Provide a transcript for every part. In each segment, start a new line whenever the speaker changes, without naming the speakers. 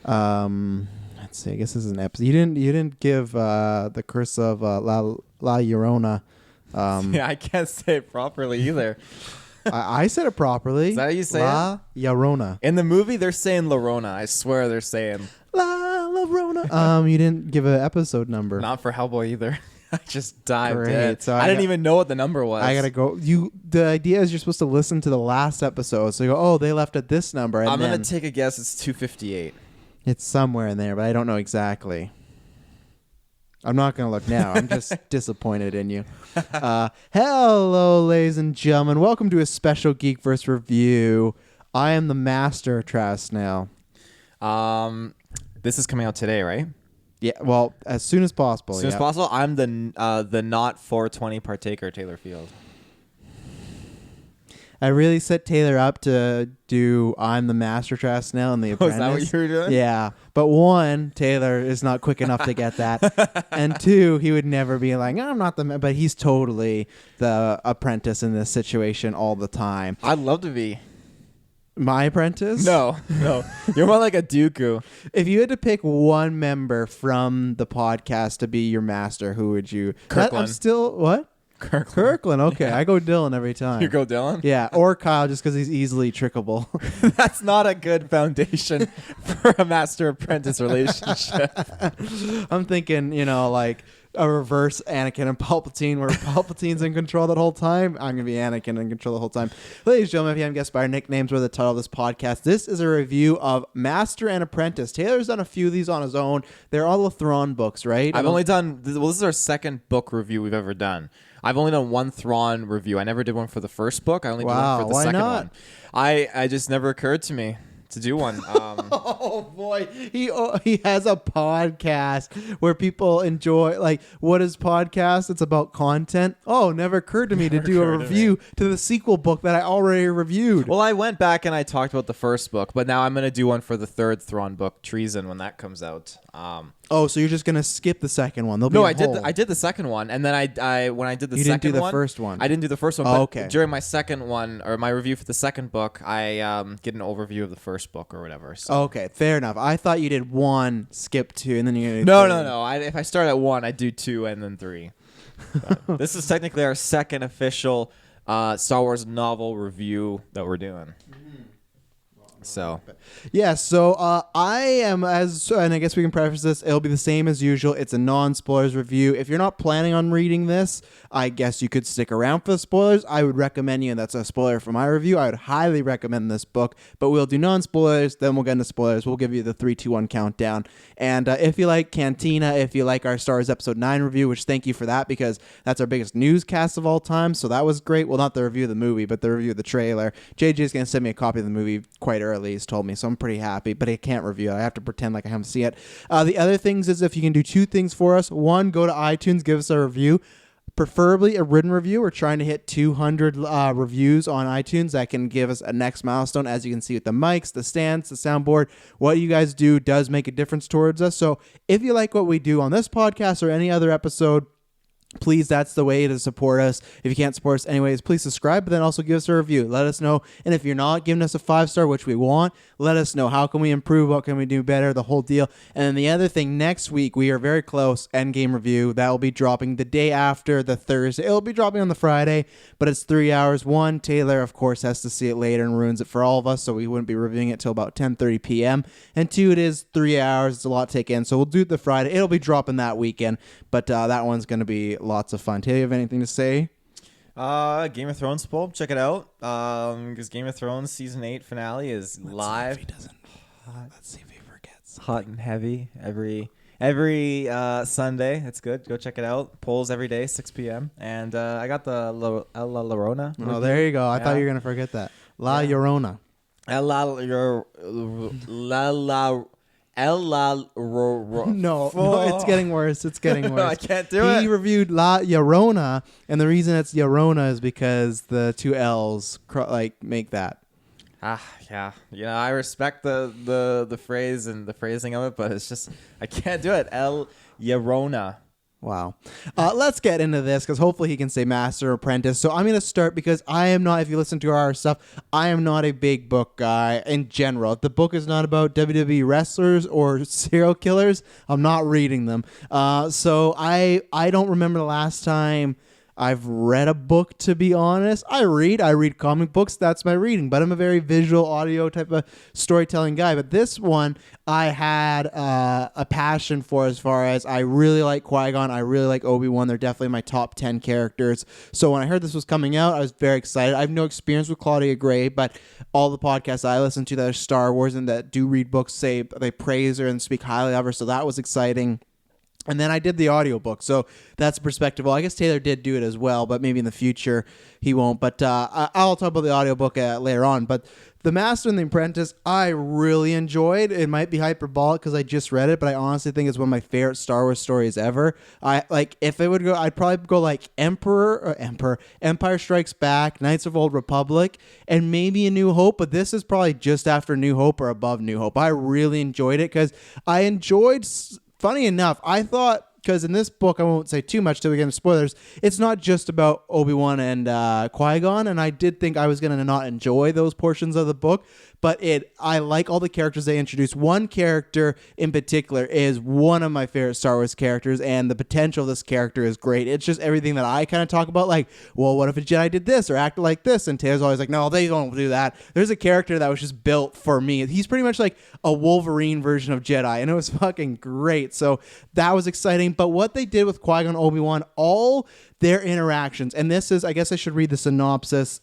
Let's see. I guess this is an episode. You didn't give the Curse of La Llorona.
Yeah, I can't say it properly either.
I said it properly.
Is that how you say
La Llorona.
In the movie, they're saying Llorona. I swear they're saying
La Llorona. You didn't give an episode number.
Not for Hellboy either. I just dived
Great.
in.
So
I didn't even know what the number was.
I gotta go. The idea is you're supposed to listen to the last episode. So you go, oh, they left at this number. And
I'm gonna take a guess. It's 258.
It's somewhere in there, but I don't know exactly. I'm not gonna look now. I'm just disappointed in you. Hello, ladies and gentlemen. Welcome to a special Geekverse review. I am the master of Travis Snail.
This is coming out today, right?
Yeah, well, as soon as possible.
As soon as possible. I'm the not 420 partaker, Taylor Field.
I really set Taylor up to do I'm the Master Travis Snail and the Apprentice.
Oh, is that what you were doing?
Yeah. But one, Taylor is not quick enough to get that. And two, he would never be like, I'm not but he's totally the Apprentice in this situation all the time.
I'd love to be.
My Apprentice?
No. You're more like a Dooku.
If you had to pick one member from the podcast to be your master, who would you?
Kirkland.
I'm still, what? Kirkland. Okay. Yeah. I go Dylan every time.
You go Dylan?
Yeah. Or Kyle just because he's easily trickable.
That's not a good foundation for a master-apprentice relationship.
I'm thinking, like a reverse Anakin and Palpatine where Palpatine's in control that whole time. I'm going to be Anakin in control the whole time. Ladies and gentlemen, if you haven't guessed by our nicknames or the title of this podcast, this is a review of Master and Apprentice. Taylor's done a few of these on his own. They're all the Thrawn books, right?
I've only done, this is our second book review we've ever done. I've only done one Thrawn review. I never did one for the first book. I only did one for the second one. I just never occurred to me to do one.
Oh boy, he has a podcast where people enjoy. Like, what is podcast? It's about content. Oh, never occurred to me to do a review to the sequel book that I already reviewed.
Well, I went back and I talked about the first book, but now I'm going to do one for the third Thrawn book, Treason, when that comes out.
Oh, so you're just gonna skip the second one?
No, I did the second one, and then I when I did the second one,
you didn't do the first one.
I didn't do the first one.
Oh,
but
okay.
During my second one or my review for the second book, I get an overview of the first book or whatever. So.
Okay, fair enough. I thought you did one, skip two, and then you.
No. If I start at one, I do two and then three. This is technically our second official Star Wars novel review that we're doing. So
I am and I guess we can preface this. It'll be the same as usual. It's a non-spoilers review. If you're not planning on reading this, I guess you could stick around for the spoilers. I would recommend you, and that's a spoiler for my review. I would highly recommend this book, but we'll do non-spoilers, then we'll get into spoilers. We'll give you the 3, 2, 1 countdown. And if you like Cantina, if you like our Star Wars Episode 9 review, which thank you for that because that's our biggest newscast of all time, so that was great. Well, not the review of the movie, but the review of the trailer. JJ is going to send me a copy of the movie quite early. He's told me, so I'm pretty happy, but I can't review it. I have to pretend like I haven't seen it. The other things is if you can do two things for us. One, go to iTunes, give us a review, preferably a written review. We're trying to hit 200 reviews on iTunes. That can give us a next milestone. As you can see with the mics, the stands, the soundboard, what you guys do does make a difference towards us. So if you like what we do on this podcast or any other episode, please, that's the way to support us. If you can't support us anyways, please subscribe, but then also give us a review. Let us know. And if you're not giving us a 5-star, which we want, let us know. How can we improve? What can we do better? The whole deal. And then the other thing, next week, we are very close. Endgame review. That will be dropping the day after the Thursday. It'll be dropping on the Friday, but it's 3 hours. One, Taylor, of course, has to see it later and ruins it for all of us, so we wouldn't be reviewing it till about 10:30 p.m. And two, it is 3 hours. It's a lot to take in, so we'll do it the Friday. It'll be dropping that weekend, but that one's going to be lots of fun. Taylor, you have anything to say?
Game of Thrones poll, check it out. Because Game of Thrones season 8 finale is live.
Let's see if he forgets.
Hot and heavy every Sunday. It's good. Go check it out. Polls every day, 6 p.m. And I got the La Llorona.
Oh, there you go. I thought you were gonna forget that. La Llorona. No, it's getting worse. It's getting worse.
I can't do it.
He reviewed La Llorona, and the reason it's Llorona is because the two L's make that.
Yeah. I respect the phrase and the phrasing of it, but it's just I can't do it. El Llorona.
Wow. Let's get into this because hopefully he can say Master or Apprentice. So I'm going to start because I am not, if you listen to our stuff, I am not a big book guy in general. If the book is not about WWE wrestlers or serial killers, I'm not reading them. So I don't remember the last time I've read a book, to be honest. I read comic books. That's my reading. But I'm a very visual, audio type of storytelling guy. But this one, I had a passion for as far as I really like Qui Gon. I really like Obi-Wan. They're definitely my top 10 characters. So when I heard this was coming out, I was very excited. I have no experience with Claudia Gray, but all the podcasts I listen to that are Star Wars and that do read books say they praise her and speak highly of her. So that was exciting. And then I did the audiobook, so that's a perspective. Well, I guess Taylor did do it as well, but maybe in the future he won't. But I'll talk about the audiobook later on. But The Master and the Apprentice, I really enjoyed. It might be hyperbolic because I just read it, but I honestly think it's one of my favorite Star Wars stories ever. If it would go, I'd probably go like Empire Strikes Back, Knights of Old Republic, and maybe A New Hope. But this is probably just after New Hope or above New Hope. I really enjoyed it because I enjoyed. Funny enough, I thought, because in this book, I won't say too much till we get into spoilers, it's not just about Obi-Wan and Qui-Gon, and I did think I was going to not enjoy those portions of the book, but I like all the characters they introduced. One character in particular is one of my favorite Star Wars characters, and the potential of this character is great. It's just everything that I kind of talk about, like, well, what if a Jedi did this or acted like this? And Taylor's always like, no, they don't do that. There's a character that was just built for me. He's pretty much like a Wolverine version of Jedi, and it was fucking great. So that was exciting. But what they did with Qui-Gon, Obi-Wan, all their interactions, and this is, I guess I should read the synopsis.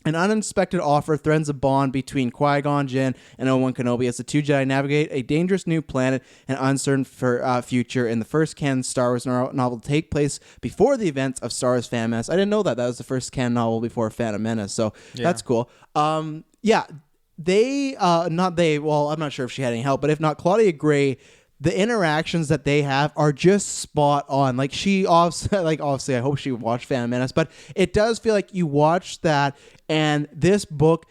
An unexpected offer threatens a bond between Qui-Gon Jinn and Obi-Wan Kenobi as the two Jedi navigate a dangerous new planet and uncertain future in the first canon Star Wars novel to take place before the events of Star Wars Phantom Menace. I didn't know that. That was the first canon novel before Phantom Menace, so that's cool. I'm not sure if she had any help, but if not, Claudia Gray, the interactions that they have are just spot on. Like obviously, I hope she watched Phantom Menace, but it does feel like you watch that, and this book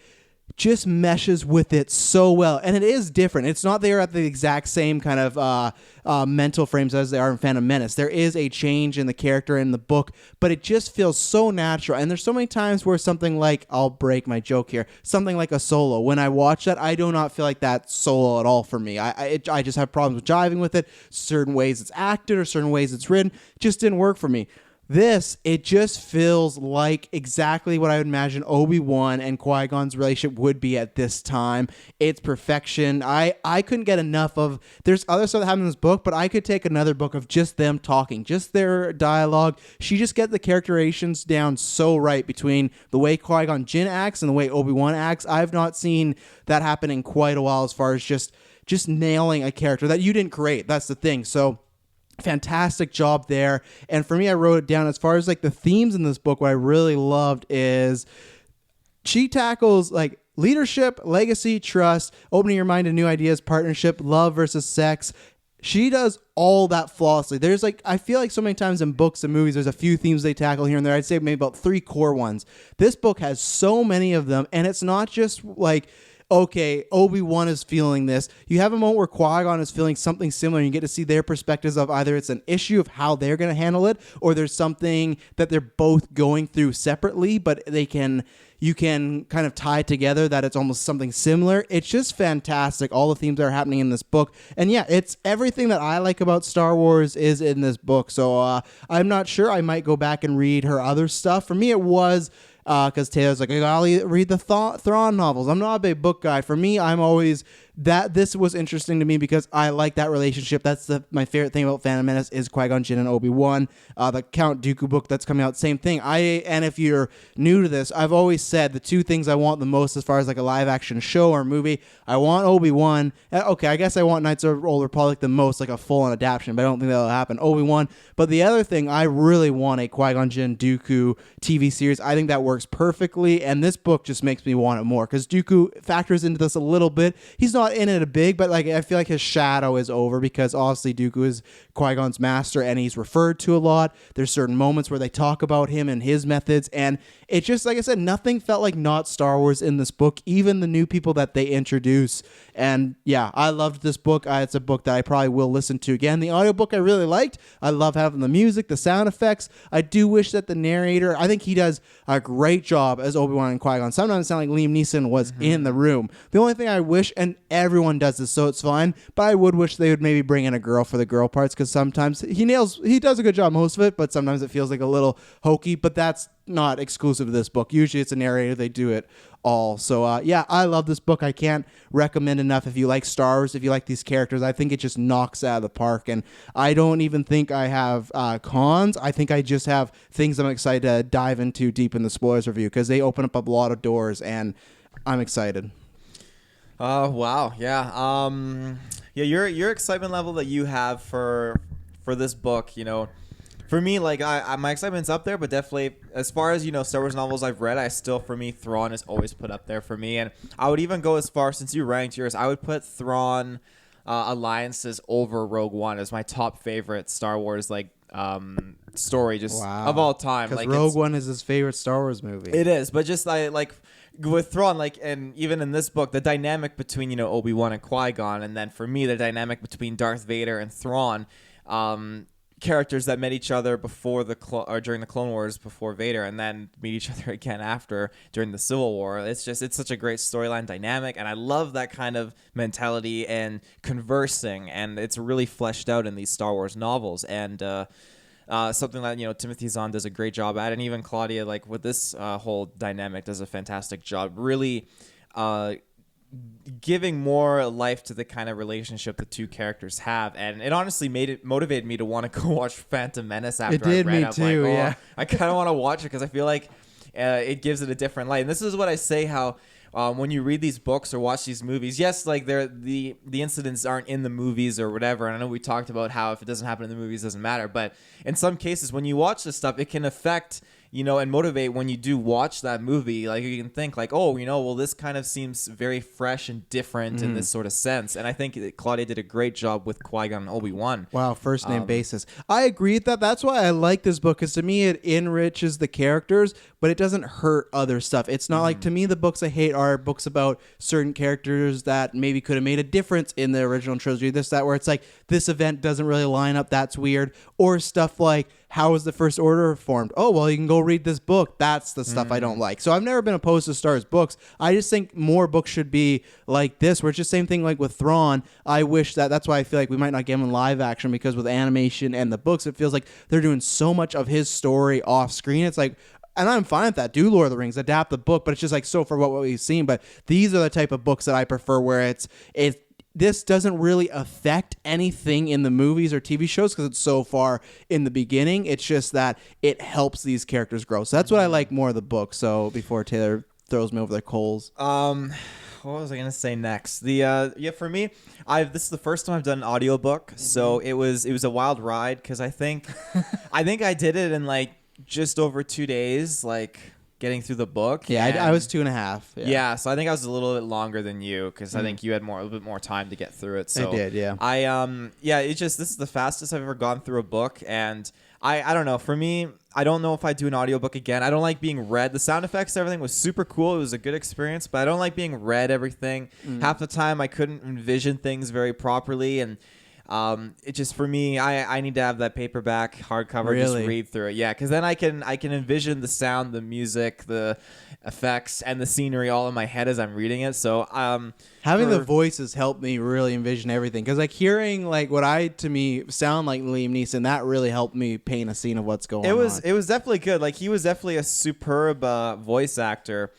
just meshes with it so well. And it is different. It's not they are at the exact same kind of mental frames as they are in Phantom Menace. There is a change in the character in the book, but it just feels so natural. And there's so many times where something like, I'll break my joke here, something like a Solo, when I watch that, I do not feel like that's Solo at all for me. I just have problems with jiving with it. Certain ways it's acted or certain ways it's written just didn't work for me. It just feels like exactly what I would imagine Obi-Wan and Qui-Gon's relationship would be at this time. It's perfection. I couldn't get enough of, there's other stuff that happened in this book, but I could take another book of just them talking, just their dialogue. She just get the characterizations down so right between the way Qui-Gon Jinn acts and the way Obi-Wan acts. I've not seen that happen in quite a while as far as just nailing a character that you didn't create. That's the thing. So fantastic job there. And for me, I wrote it down as far as like the themes in this book. What I really loved is she tackles like leadership, legacy, trust, opening your mind to new ideas, partnership, love versus sex. She does all that flawlessly. There's I feel like so many times in books and movies, there's a few themes they tackle here and there. I'd say maybe about 3 core ones. This book has so many of them, and it's not just like, okay, Obi-Wan is feeling this. You have a moment where Qui-Gon is feeling something similar, and you get to see their perspectives of either it's an issue of how they're going to handle it, or there's something that they're both going through separately, but you can kind of tie together that it's almost something similar. It's just fantastic. All the themes that are happening in this book. And yeah, it's everything that I like about Star Wars is in this book. So I'm not sure. I might go back and read her other stuff. For me, it was because Taylor's like, I gotta read the Thrawn novels. I'm not a big book guy. For me, I'm always this was interesting to me because I like that relationship. That's my favorite thing about Phantom Menace is Qui-Gon Jinn and Obi-Wan. The Count Dooku book that's coming out, same thing. And if you're new to this, I've always said the 2 things I want the most as far as like a live action show or movie, I want Obi-Wan. Okay, I guess I want Knights of the Old Republic the most, like a full-on adaptation, but I don't think that'll happen. Obi-Wan. But the other thing, I really want a Qui-Gon Jinn Dooku TV series. I think that works perfectly, and this book just makes me want it more because Dooku factors into this a little bit. He's not not in it a big, but like I feel like his shadow is over because obviously Dooku is Qui-Gon's master and he's referred to a lot. There's certain moments where they talk about him and his methods, and it just, like I said, nothing felt like not Star Wars in this book, even the new people that they introduce. And yeah, I loved this book. It's a book that I probably will listen to again. The audiobook I really liked. I love having the music, the sound effects. I do wish that the narrator, I think he does a great job as Obi-Wan and Qui-Gon. Sometimes it sounds like Liam Neeson was in the room. The only thing I wish, and everyone does this, so it's fine, but I would wish they would maybe bring in a girl for the girl parts, because sometimes he does a good job most of it, but sometimes it feels like a little hokey, but that's not exclusive to this book. Usually it's a narrator, they do it all. So yeah, I love this book. I can't recommend enough. If you like Star Wars, if you like these characters, I think it just knocks out of the park. And I don't even think I have cons. I think I just have things I'm excited to dive into deep in the spoilers review, because they open up a lot of doors and I'm excited.
Wow. Yeah. Yeah, your excitement level that you have for this book, for me, like my excitement's up there, but definitely as far as Star Wars novels I've read, for me Thrawn is always put up there for me, and I would even go as far, since you ranked yours, I would put Thrawn Alliances over Rogue One as my top favorite Star Wars story of all time.
Because Rogue One is his favorite Star Wars movie.
It is, but just like with Thrawn, and even in this book, the dynamic between Obi-Wan and Qui-Gon, and then for me the dynamic between Darth Vader and Thrawn. Characters that met each other before during the Clone Wars before Vader, and then meet each other again after during the Civil War. It's such a great storyline dynamic, and I love that kind of mentality and conversing, and it's really fleshed out in these Star Wars novels, and something that Timothy Zahn does a great job at, and even Claudia, like with this whole dynamic, does a fantastic job. Really. Giving more life to the kind of relationship the two characters have, and it honestly motivated me to want to go watch Phantom Menace after
it did
I read
me
up.
too, yeah.
I kind of want to watch it because I feel like it gives it a different light. And this is what I say, how when you read these books or watch these movies, yes, like the incidents aren't in the movies or whatever, and I know we talked about how if it doesn't happen in the movies, it doesn't matter, but in some cases when you watch this stuff, it can affect and motivate when you do watch that movie. Like you can think like, oh, well, this kind of seems very fresh and different in this sort of sense. And I think that Claudia did a great job with Qui-Gon and Obi-Wan.
Wow, first name basis. I agree with that. That's why I like this book, because to me it enriches the characters, but it doesn't hurt other stuff. It's not like, to me, the books I hate are books about certain characters that maybe could have made a difference in the original trilogy, where it's like, this event doesn't really line up, that's weird. Or stuff like, how was the First Order formed? Oh, well, you can go read this book. That's the stuff I don't like. So I've never been opposed to Star Wars books. I just think more books should be like this, where it's just same thing like with Thrawn. I wish that's why I feel like we might not get him in live action, because with animation and the books, it feels like they're doing so much of his story off screen. It's like, and I'm fine with that. Do Lord of the Rings, adapt the book, but it's just like so for what we've seen. But these are the type of books that I prefer, where this doesn't really affect anything in the movies or TV shows because it's so far in the beginning. It's just that it helps these characters grow. So that's what I like more of the book. So before Taylor throws me over the coals.
What was I gonna say next? For me, this is the first time I've done an audiobook, so it was a wild ride, because I think I did it in like just over 2 days, like getting through the book.
Yeah, I was 2.5.
Yeah, so I think I was a little bit longer than you, because I think you had a little bit more time to get through it. So
I did, yeah.
This is the fastest I've ever gone through a book, and I don't know. For me, I don't know if I do an audiobook again. I don't like being read. The sound effects, everything was super cool. It was a good experience, but I don't like being read everything. Half the time I couldn't envision things very properly, and it just, for me, I need to have that paperback hardcover, just read through it. Yeah, because then I can envision the sound, the music, the effects, and the scenery all in my head as I'm reading it. So
having the voices helped me really envision everything, because like hearing like what to me sound like Liam Neeson, that really helped me paint a scene of what's going on.
It was definitely good. Like he was definitely a superb voice actor.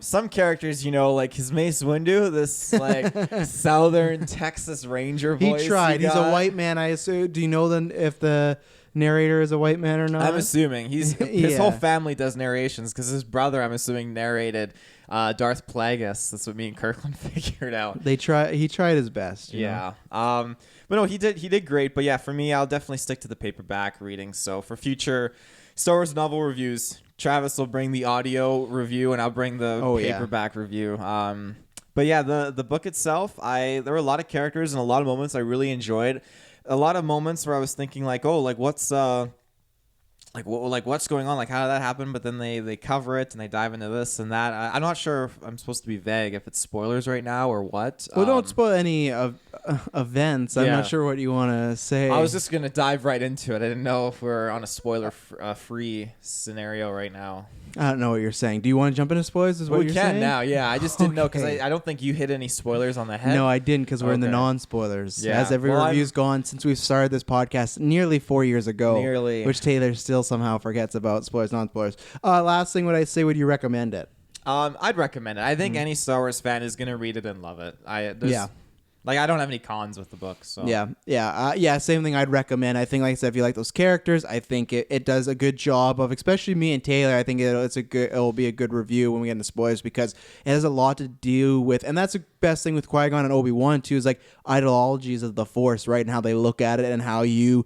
Some characters, like his Mace Windu, this like Southern Texas Ranger voice.
He tried. He's a white man, I assume. Do you know then if the narrator is a white man or not?
I'm assuming his whole family does narrations, because his brother, I'm assuming, narrated Darth Plagueis. That's what me and Kirkland figured out.
He tried his best.
Yeah. But no, he did great. But yeah, for me, I'll definitely stick to the paperback reading. So for future Star Wars novel reviews, Travis will bring the audio review, and I'll bring the paperback review. But yeah, the book itself, there were a lot of characters and a lot of moments I really enjoyed. A lot of moments where I was thinking like, oh, like what's what's going on? Like how did that happen? But then they cover it and they dive into this and that. I'm not sure if I'm supposed to be vague if it's spoilers right now or what.
Well, don't spoil any of events. I'm
Yeah.
not sure what you want to say.
I was just gonna dive right into it. I didn't know if we're on a spoiler free scenario right now.
I don't know what you're saying. Do you want to jump into spoilers? Is what
We
you're
can
saying?
now, yeah. I just didn't know because
Okay.
I don't think you hit any spoilers on the head.
No, I didn't because we're in the
Okay.
non-spoilers.
Yeah.
As every
Well,
review's gone since we've started this podcast nearly 4 years ago.
Nearly.
Which Taylor still somehow forgets about spoilers, non-spoilers. Last thing, would I say, would you recommend it?
I'd recommend it. I think any Star Wars fan is gonna read it and love it.
Yeah.
Like I don't have any cons with the book. So
Yeah. Same thing. I'd recommend. I think, like I said, if you like those characters, I think it does a good job of, especially me and Taylor. I think it'll be a good review when we get into spoilers because it has a lot to do with, and that's the best thing with Qui Gon and Obi-Wan too, is like ideologies of the Force, right, and how they look at it and how you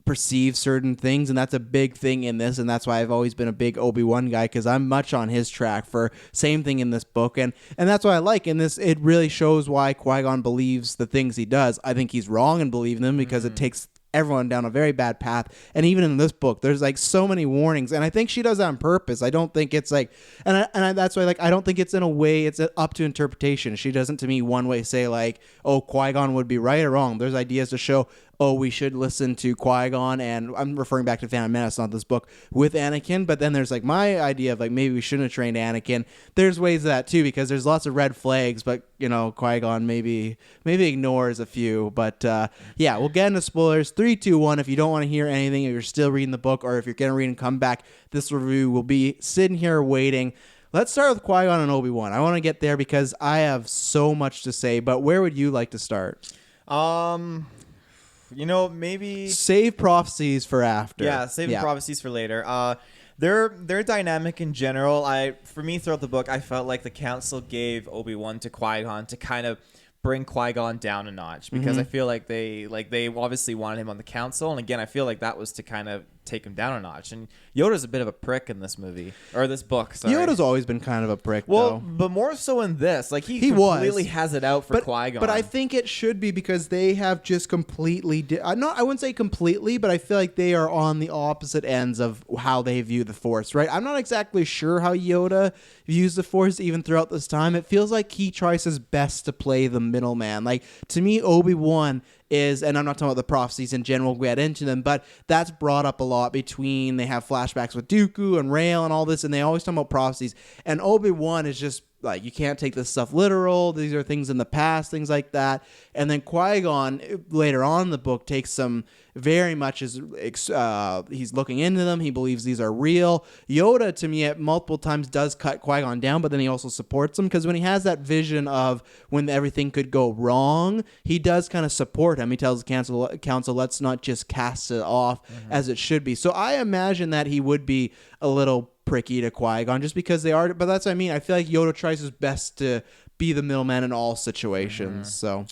perceive certain things, and that's a big thing in this, and that's why I've always been a big Obi-Wan guy because I'm much on his track for same thing in this book, and that's what I like in this. It really shows why Qui-Gon believes the things he does. I think he's wrong in believing them because it takes everyone down a very bad path, and even in this book there's like so many warnings, and I think she does that on purpose. I don't think it's like, that's why, like, I don't think it's in a way, it's up to interpretation. She doesn't to me one way say like, oh, Qui-Gon would be right or wrong. There's ideas to show, oh, we should listen to Qui-Gon, and I'm referring back to Phantom Menace, not this book, with Anakin, but then there's like my idea of like maybe we shouldn't have trained Anakin. There's ways of that too, because there's lots of red flags, but Qui-Gon maybe ignores a few, but yeah, we'll get into spoilers. 3, 2, 1. If you don't want to hear anything, if you're still reading the book, or if you're gonna read and come back, this review will be sitting here waiting. Let's start with Qui-Gon and Obi-Wan. I want to get there because I have so much to say, but where would you like to start?
Maybe
Save Prophecies for after.
Yeah, save the Prophecies for later. Their dynamic in general. For me throughout the book, I felt like the Council gave Obi-Wan to Qui-Gon to kind of bring Qui-Gon down a notch because I feel like they obviously wanted him on the Council, and again I feel like that was to kind of take him down a notch. And Yoda's a bit of a prick in this movie or this book. Sorry.
Yoda's always been kind of a prick,
well,
though.
but more so in this. Like he
was.
completely has it out for Qui-Gon.
But I think it should be because they have just completely. I wouldn't say completely, but I feel like they are on the opposite ends of how they view the Force. Right? I'm not exactly sure how Yoda views the Force even throughout this time. It feels like he tries his best to play the middleman. Like to me, Obi-Wan is, and I'm not talking about the prophecies in general, we'll get into them, but that's brought up a lot between, they have flashbacks with Dooku and Rael and all this, and they always talk about prophecies, and Obi-Wan is just like, you can't take this stuff literal, these are things in the past, things like that. And then Qui-Gon later on in the book takes some very much as he's looking into them, he believes these are real. Yoda to me at multiple times does cut Qui-Gon down, but then he also supports him, because when he has that vision of when everything could go wrong, he does kind of support him. He tells the council, let's not just cast it off as it should be. So I imagine that he would be a little pricky to Qui-Gon just because they are, but that's what I mean. I feel like Yoda tries his best to be the middleman in all situations. So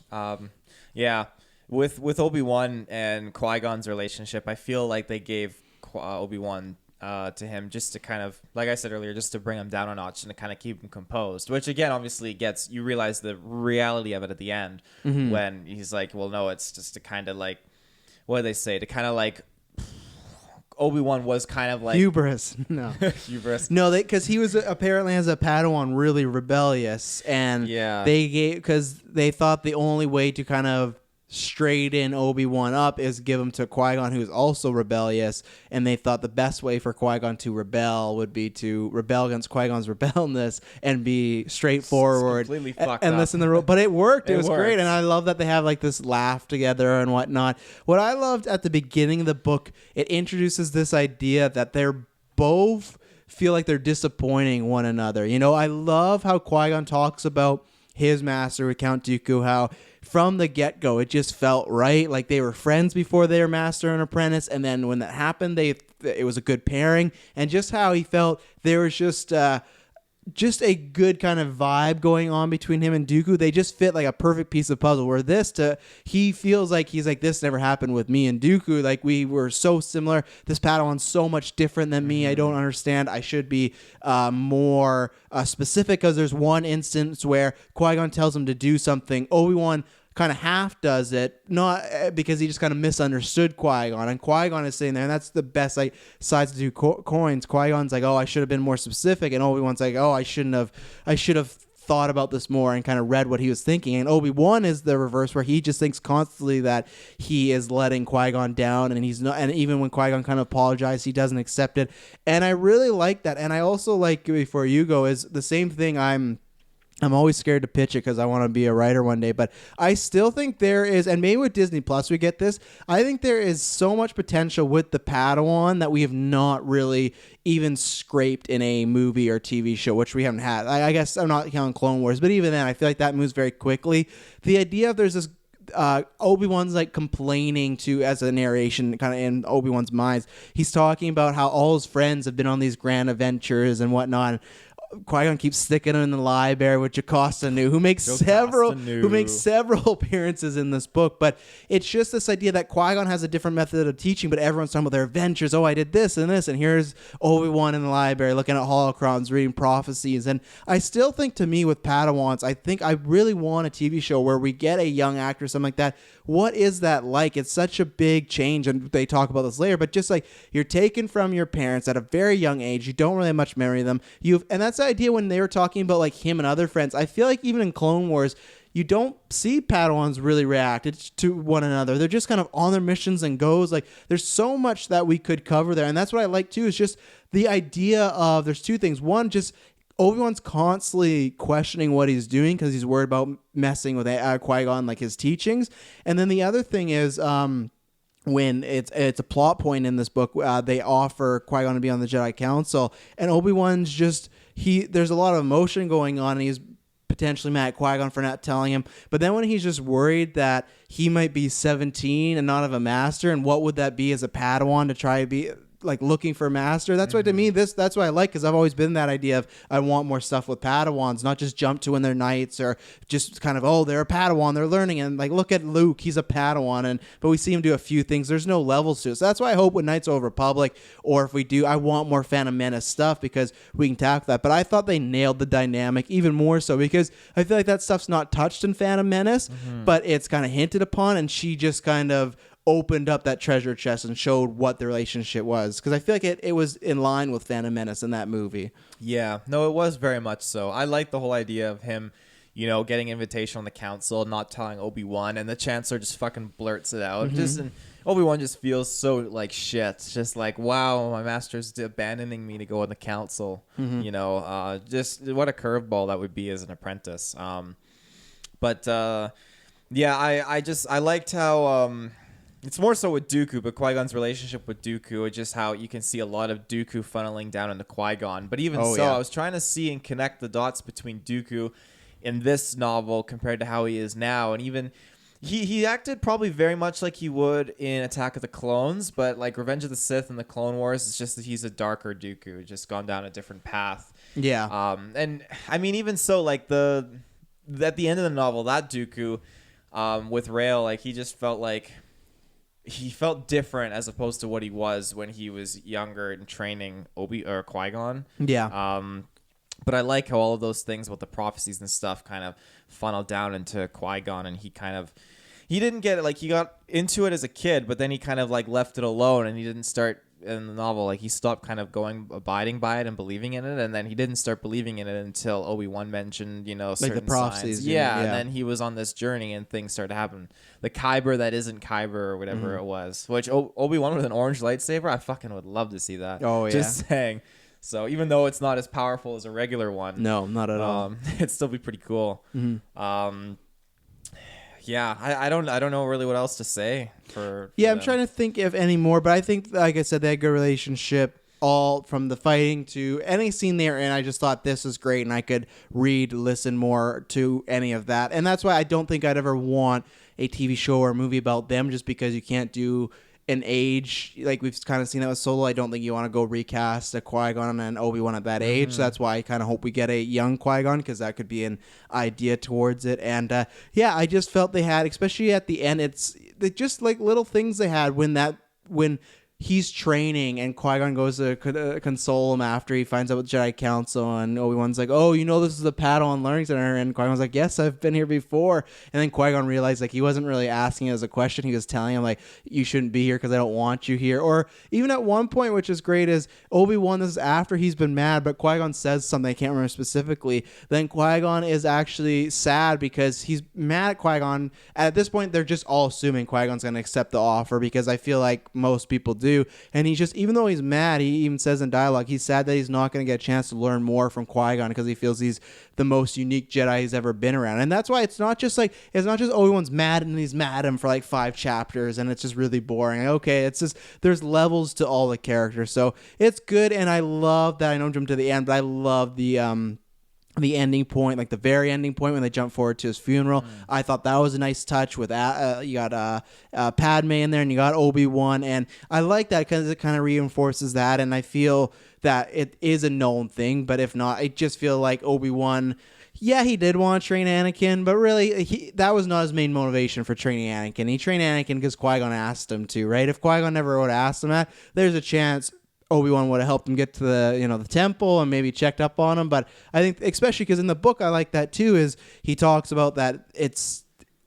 yeah, with Obi-Wan and Qui-Gon's relationship, I feel like they gave Obi-Wan to him just to kind of, like I said earlier, just to bring him down a notch and to kind of keep him composed, which again obviously you realize the reality of it at the end when he's like, well, no, it's just to kind of like, what do they say, to kind of like, Obi-Wan was kind of like
hubris. No.
Hubris.
No, because he was apparently as a Padawan really rebellious, and because they thought the only way to kind of straighten Obi-Wan up is give him to Qui-Gon, who's also rebellious, and they thought the best way for Qui-Gon to rebel would be to rebel against Qui-Gon's rebelness and be straightforward and listen to the rule. But it worked. It was great, and I love that they have like this laugh together and whatnot. What I loved at the beginning of the book, it introduces this idea that they're both feel like they're disappointing one another. I love how Qui-Gon talks about his master with Count Dooku, how from the get-go it just felt right, like they were friends before they were master and apprentice, and then when that happened it was a good pairing, and just how he felt there was just just a good kind of vibe going on between him and Dooku. They just fit like a perfect piece of puzzle. Where he feels like he's like, this never happened with me and Dooku. Like we were so similar. This Padawan's so much different than me. I don't understand. I should be more specific, because there's one instance where Qui-Gon tells him to do something. Obi-Wan kind of half does it, not because he just kind of misunderstood Qui-Gon, and Qui-Gon is sitting there, and that's the best like sides to two coins. Qui-Gon's like, oh, I should have been more specific, and Obi-Wan's like, oh, I should have thought about this more and kind of read what he was thinking. And Obi-Wan is the reverse, where he just thinks constantly that he is letting Qui-Gon down, and he's not, and even when Qui-Gon kind of apologizes, he doesn't accept it. And I really like that. And I also like, before you go, is the same thing. I'm always scared to pitch it because I want to be a writer one day, but I still think there is, and maybe with Disney Plus we get this, I think there is so much potential with the Padawan that we have not really even scraped in a movie or TV show, which we haven't had. I guess I'm not counting Clone Wars, but even then I feel like that moves very quickly. The idea of there's this Obi-Wan's like complaining to, as a narration kind of in Obi-Wan's minds, he's talking about how all his friends have been on these grand adventures and whatnot. Qui-Gon keeps sticking him in the library with Jocasta Nu, who makes several appearances in this book. But it's just this idea that Qui-Gon has a different method of teaching, but everyone's talking about their adventures. Oh, I did this and this, and here's Obi-Wan in the library looking at holocrons, reading prophecies. And I still think, to me, with Padawans, I think I really want a TV show where we get a young actor, something like that. What is that like? It's such a big change, and they talk about this later, but just like you're taken from your parents at a very young age. You don't really have much memory of them. And that's the idea when they were talking about like him and other friends. I feel like even in Clone Wars, you don't see Padawans really react to one another. They're just kind of on their missions and goes. Like there's so much that we could cover there, and that's what I like too. Is just the idea of, there's two things. One, just Obi-Wan's constantly questioning what he's doing because he's worried about messing with Qui-Gon, like his teachings. And then the other thing is, when it's a plot point in this book, they offer Qui-Gon to be on the Jedi Council, and Obi-Wan's just, there's a lot of emotion going on, and he's potentially mad at Qui-Gon for not telling him. But then when he's just worried that he might be 17 and not have a master, and what would that be as a Padawan to try to be like looking for a master. That's why to me that's what I like, because I've always been that idea of I want more stuff with Padawans, not just jump to when they're knights or just kind of, oh, they're a Padawan, they're learning, and like look at Luke, he's a Padawan, but we see him do a few things. There's no levels to it. So that's why I hope with Knights of the Old Republic, or if we do, I want more Phantom Menace stuff because we can tackle that. But I thought they nailed the dynamic even more so, because I feel like that stuff's not touched in Phantom Menace, but it's kind of hinted upon, and she just kind of opened up that treasure chest and showed what the relationship was, because I feel like it was in line with Phantom Menace in that movie.
Yeah, no, it was very much so. I like the whole idea of him, getting invitation on the council, not telling Obi-Wan, and the Chancellor just fucking blurts it out. And Obi-Wan just feels so like shit. It's just like, wow, my master's abandoning me to go on the council. Just what a curveball that would be as an apprentice. I liked how it's more so with Dooku, but Qui-Gon's relationship with Dooku, just how you can see a lot of Dooku funneling down into Qui-Gon. But even I was trying to see and connect the dots between Dooku in this novel compared to how he is now. And even he acted probably very much like he would in Attack of the Clones, but like Revenge of the Sith and the Clone Wars, it's just that he's a darker Dooku, just gone down a different path.
Yeah.
And I mean, even so, like at the end of the novel, that Dooku with Rael, like he just felt like he felt different as opposed to what he was when he was younger and training Qui-Gon.
Yeah.
But I like how all of those things with the prophecies and stuff kind of funneled down into Qui-Gon, and he didn't get it. Like he got into it as a kid, but then he kind of like left it alone, and he didn't start in the novel. Like he stopped kind of abiding by it and believing in it, and then he didn't start believing in it until Obi-Wan mentioned, certain
like the prophecies.
signs. Yeah, and then he was on this journey, and things started to happen. The Kyber that isn't Kyber or whatever it was, which Obi-Wan with an orange lightsaber, I fucking would love to see that.
Oh yeah,
just saying. So even though it's not as powerful as a regular one,
no, not at all,
it'd still be pretty cool. Yeah, I don't know really what else to say for
I'm trying to think of any more, but I think, like I said, they had a good relationship all from the fighting to any scene there, and I just thought this is great, and I could listen more to any of that, and that's why I don't think I'd ever want a TV show or a movie about them, just because you can't do an age, like we've kind of seen that with Solo. I don't think you want to go recast a Qui-Gon and Obi-Wan at that age. So that's why I kind of hope we get a young Qui-Gon, because that could be an idea towards it. And yeah, I just felt they had, especially at the end, they just like little things they had when he's training and Qui-Gon goes to console him after he finds out what Jedi Council, and Obi-Wan's like, oh, you know this is the Padawan Learning Center, and Qui-Gon's like, yes, I've been here before. And then Qui-Gon realized like he wasn't really asking it as a question, he was telling him like, you shouldn't be here because I don't want you here. Or even at one point, which is great, is Obi-Wan, this is after he's been mad, but Qui-Gon says something, I can't remember specifically, then Qui-Gon is actually sad because he's mad at Qui-Gon. At this point, they're just all assuming Qui-Gon's going to accept the offer, because I feel like most people do. And he's just, even though he's mad, he even says in dialogue, he's sad that he's not going to get a chance to learn more from Qui-Gon, because he feels he's the most unique Jedi he's ever been around. And that's why it's not just Obi-Wan's mad and he's mad at him for like 5 chapters and it's just really boring. Okay, it's just, there's levels to all the characters. So it's good, and I love that. I don't jump to the end, but I love the ending point, like the very ending point when they jump forward to his funeral. I thought that was a nice touch with you got Padme in there, and you got Obi-Wan, and I like that because it kind of reinforces that, and I feel that it is a known thing, but if not, I just feel like Obi-Wan, yeah, he did want to train Anakin, but really that was not his main motivation for training Anakin. He trained Anakin because Qui-Gon asked him to, right? If Qui-Gon never would have asked him that, there's a chance Obi-Wan would have helped him get to the temple and maybe checked up on him. But I think, especially because in the book, I like that too, is he talks about that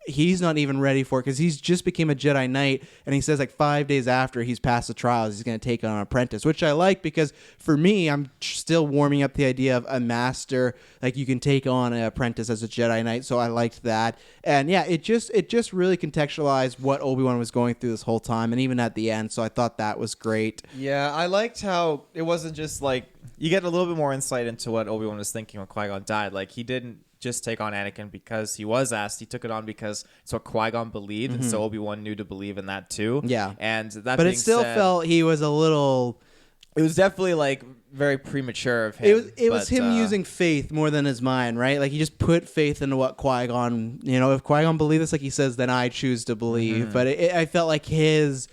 he's not even ready for it, because he's just became a Jedi Knight, and he says like 5 days after he's passed the trials, he's going to take on an apprentice, which I like, because for me, I'm still warming up the idea of a master, like you can take on an apprentice as a Jedi Knight, so I liked that. And yeah, it just really contextualized what Obi-Wan was going through this whole time, and even at the end, so I thought that was great.
Yeah, I liked how it wasn't just like, you get a little bit more insight into what Obi-Wan was thinking when Qui-Gon died. Like, he didn't just take on Anakin because he was asked. He took it on because it's what Qui-Gon believed, and so Obi-Wan knew to believe in that too.
Yeah.
And that,
but it still felt he was a little...
It was definitely like very premature of him.
It was him using faith more than his mind, right? Like he just put faith into what Qui-Gon, if Qui-Gon believed this, like he says, then I choose to believe. But I felt like his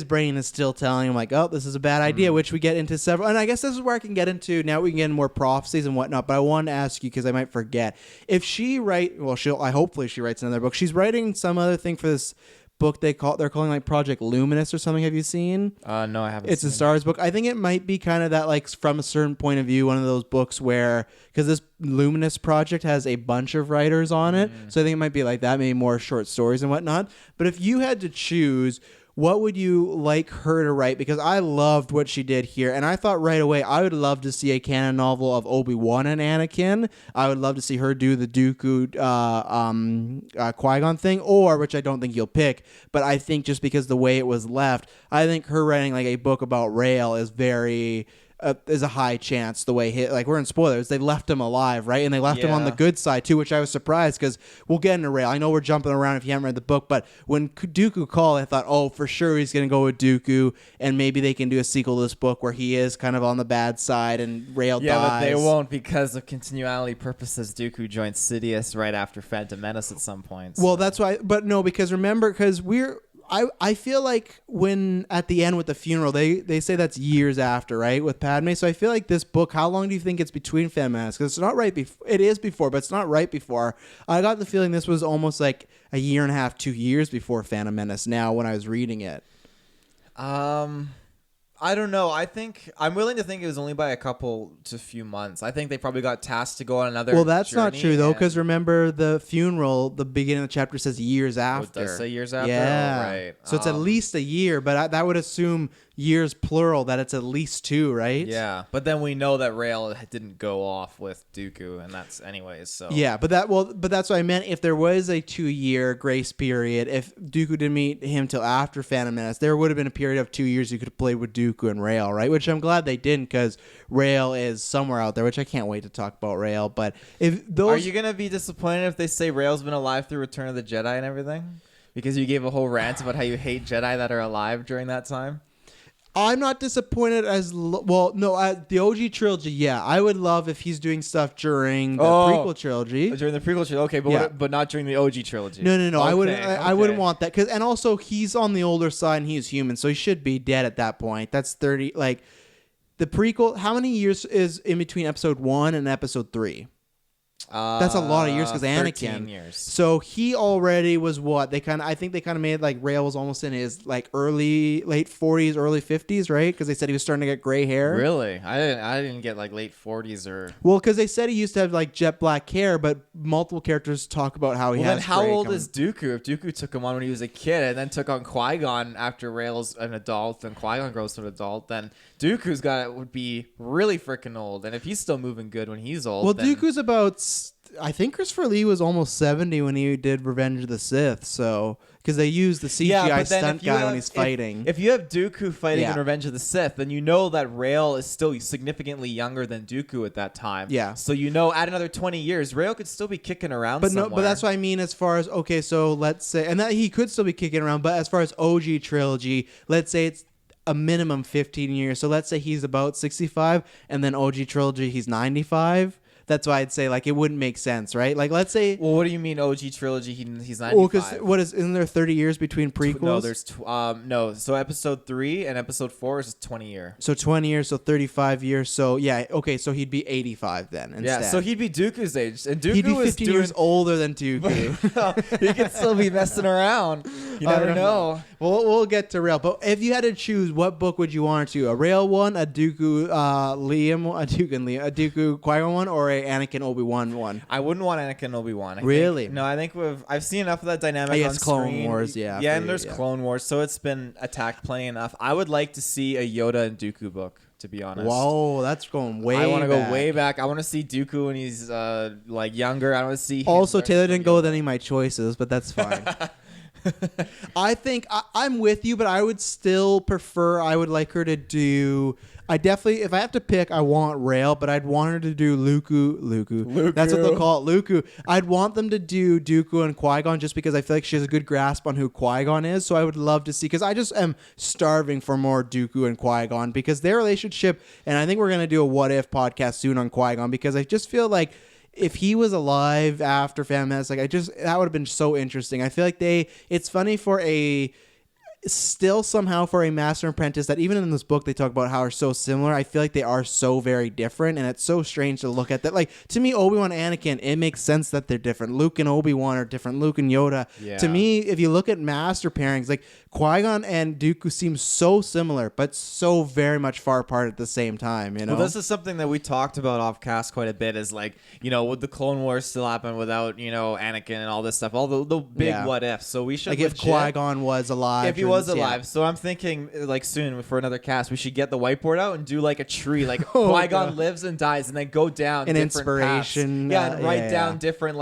brain is still telling him like, oh, this is a bad idea, which we get into several. And I guess this is where I can get into, now we can get into more prophecies and whatnot, but I wanted to ask you, because I might forget. If she hopefully she writes another book. She's writing some other thing for this book they're calling like Project Luminous or something. Have you seen?
No, I haven't.
It's a Star Wars book. I think it might be kind of that, like, from a certain point of view, one of those books where, because this Luminous project has a bunch of writers on it, so I think it might be like that, maybe more short stories and whatnot. But if you had to choose, what would you like her to write? Because I loved what she did here, and I thought right away I would love to see a canon novel of Obi-Wan and Anakin. I would love to see her do the Dooku Qui-Gon thing, or, which I don't think you'll pick, but I think just because the way it was left, I think her writing like a book about Rael is very... is a high chance, the way like, we're in spoilers, they left him alive, right? And they left him on the good side too, which I was surprised, because we'll get into Rael. I know we're jumping around if you haven't read the book, but when Dooku called, I thought, oh, for sure he's going to go with Dooku, and maybe they can do a sequel to this book where he is kind of on the bad side and Rael dies.
Yeah, but they won't, because of continuity purposes. Dooku joins Sidious right after Phantom Menace at some point. So.
Well, that's why, but no, because remember, because I feel like when at the end with the funeral, they say that's years after, right, with Padme. So I feel like this book, how long do you think it's between Phantom Menace? Because it's not right before. It is before, but it's not right before. I got the feeling this was almost like a year and a half, 2 years before Phantom Menace. Now, when I was reading it,
I don't know. I'm willing to think it was only by a couple to few months. I think they probably got tasked to go on another.
Well, that's not
journey,
true though, because remember the funeral, the beginning of the chapter says years after.
It does say years after.
Yeah,
oh, right.
So it's at least a year, but that would assume years plural, that it's at least 2, right?
Yeah, but then we know that Rael didn't go off with Dooku, and that's anyways. So
yeah, but that's what I meant. If there was a 2-year grace period, if Dooku didn't meet him till after Phantom Menace, there would have been a period of 2 years you could have played with Dooku and Rael, right? Which I'm glad they didn't, because Rael is somewhere out there, which I can't wait to talk about Rael. But if those,
are you gonna be disappointed if they say Rael's been alive through Return of the Jedi and everything? Because you gave a whole rant about how you hate Jedi that are alive during that time.
I'm not disappointed the OG trilogy. Yeah, I would love if he's doing stuff during the prequel trilogy.
During the prequel trilogy, okay, but not during the OG trilogy.
No.
Okay,
I wouldn't want that and also he's on the older side and he's human, so he should be dead at that point. That's 30. Like the prequel. How many years is in between episode 1 and episode 3? That's a lot of years because Anakin.
13 years.
So he already was what I think they kind of made like Rael was almost in his like late 40s, early 50s, right? Because they said he was starting to get gray hair.
Really? I didn't get like late 40s or.
Well, because they said he used to have like jet black hair, but multiple characters talk about how he has.
Then how old is Dooku? If Dooku took him on when he was a kid and then took on Qui Gon after Rael's an adult and Qui Gon grows to an adult, then Dooku's would be really freaking old. And if he's still moving good when he's old,
well,
then...
Dooku's about. I think Christopher Lee was almost 70 when he did Revenge of the Sith, so because they used the CGI stunt guy when he's fighting.
If you have Dooku fighting in Revenge of the Sith, then you know that Rael is still significantly younger than Dooku at that time.
Yeah.
So add another 20 years, Rael could still be kicking around.
But that's what I mean. As far as so let's say, and that he could still be kicking around. But as far as OG trilogy, let's say it's a minimum 15 years. So let's say he's about 65, and then OG trilogy he's 95. That's why I'd say like it wouldn't make sense, right? Like let's say.
Well, what do you mean OG trilogy? He's 95.
Well, because isn't there 30 years between prequels?
No, there's no. So episode 3 and episode 4 is 20 years.
So 20 years, so 35 years. So yeah, okay. So he'd be 85 then. Instead.
Yeah, so he'd be Dooku's age, and Dooku
he'd be 15 years older than Dooku.
He could still be messing around. You never know.
Well, we'll get to Rael, but if you had to choose, what book would you want to? A Rael one, a Dooku a Dooku Qui-Gon one, or a Anakin Obi-Wan one?
I wouldn't want Anakin Obi-Wan.
Really?
I think I've seen enough of that dynamic on
it's Clone
screen.
Wars, yeah.
Yeah, and there's Clone Wars, so it's been attacked plenty enough. I would like to see a Yoda and Dooku book, to be honest.
Whoa, that's going way back.
I want to go way back. I want to see Dooku when he's like younger. I want to see him.
Also, Taylor didn't go with any of my choices, but that's fine. I think I'm with you, but I would still prefer. I would like her to do. I definitely, if I have to pick, I want Rael, but I'd want her to do Luku. That's what they'll call it, Luku. I'd want them to do Dooku and Qui-Gon just because I feel like she has a good grasp on who Qui-Gon is. So I would love to see, because I just am starving for more Dooku and Qui-Gon because their relationship, and I think we're going to do a What If podcast soon on Qui-Gon because I just feel like if he was alive after Phantom Menace, that would have been so interesting. I feel like it's funny for still somehow for a master and apprentice that even in this book they talk about how are so similar. I feel like they are so very different, and it's so strange to look at that. Like to me, Obi-Wan and Anakin, it makes sense that they're different. Luke and Obi-Wan are different. Luke and Yoda. Yeah. To me, if you look at master pairings, like Qui-Gon and Dooku seem so similar, but so very much far apart at the same time. You know,
well, this is something that we talked about off cast quite a bit. Is like, would the Clone Wars still happen without Anakin and all this stuff, all the big what ifs. So we should
like if Qui-Gon was alive,
if he was alive. So I'm thinking like soon for another cast, we should get the whiteboard out and do like a tree, like Qui-Gon lives and dies, and then go down
an
different
inspiration.
Paths. And write down different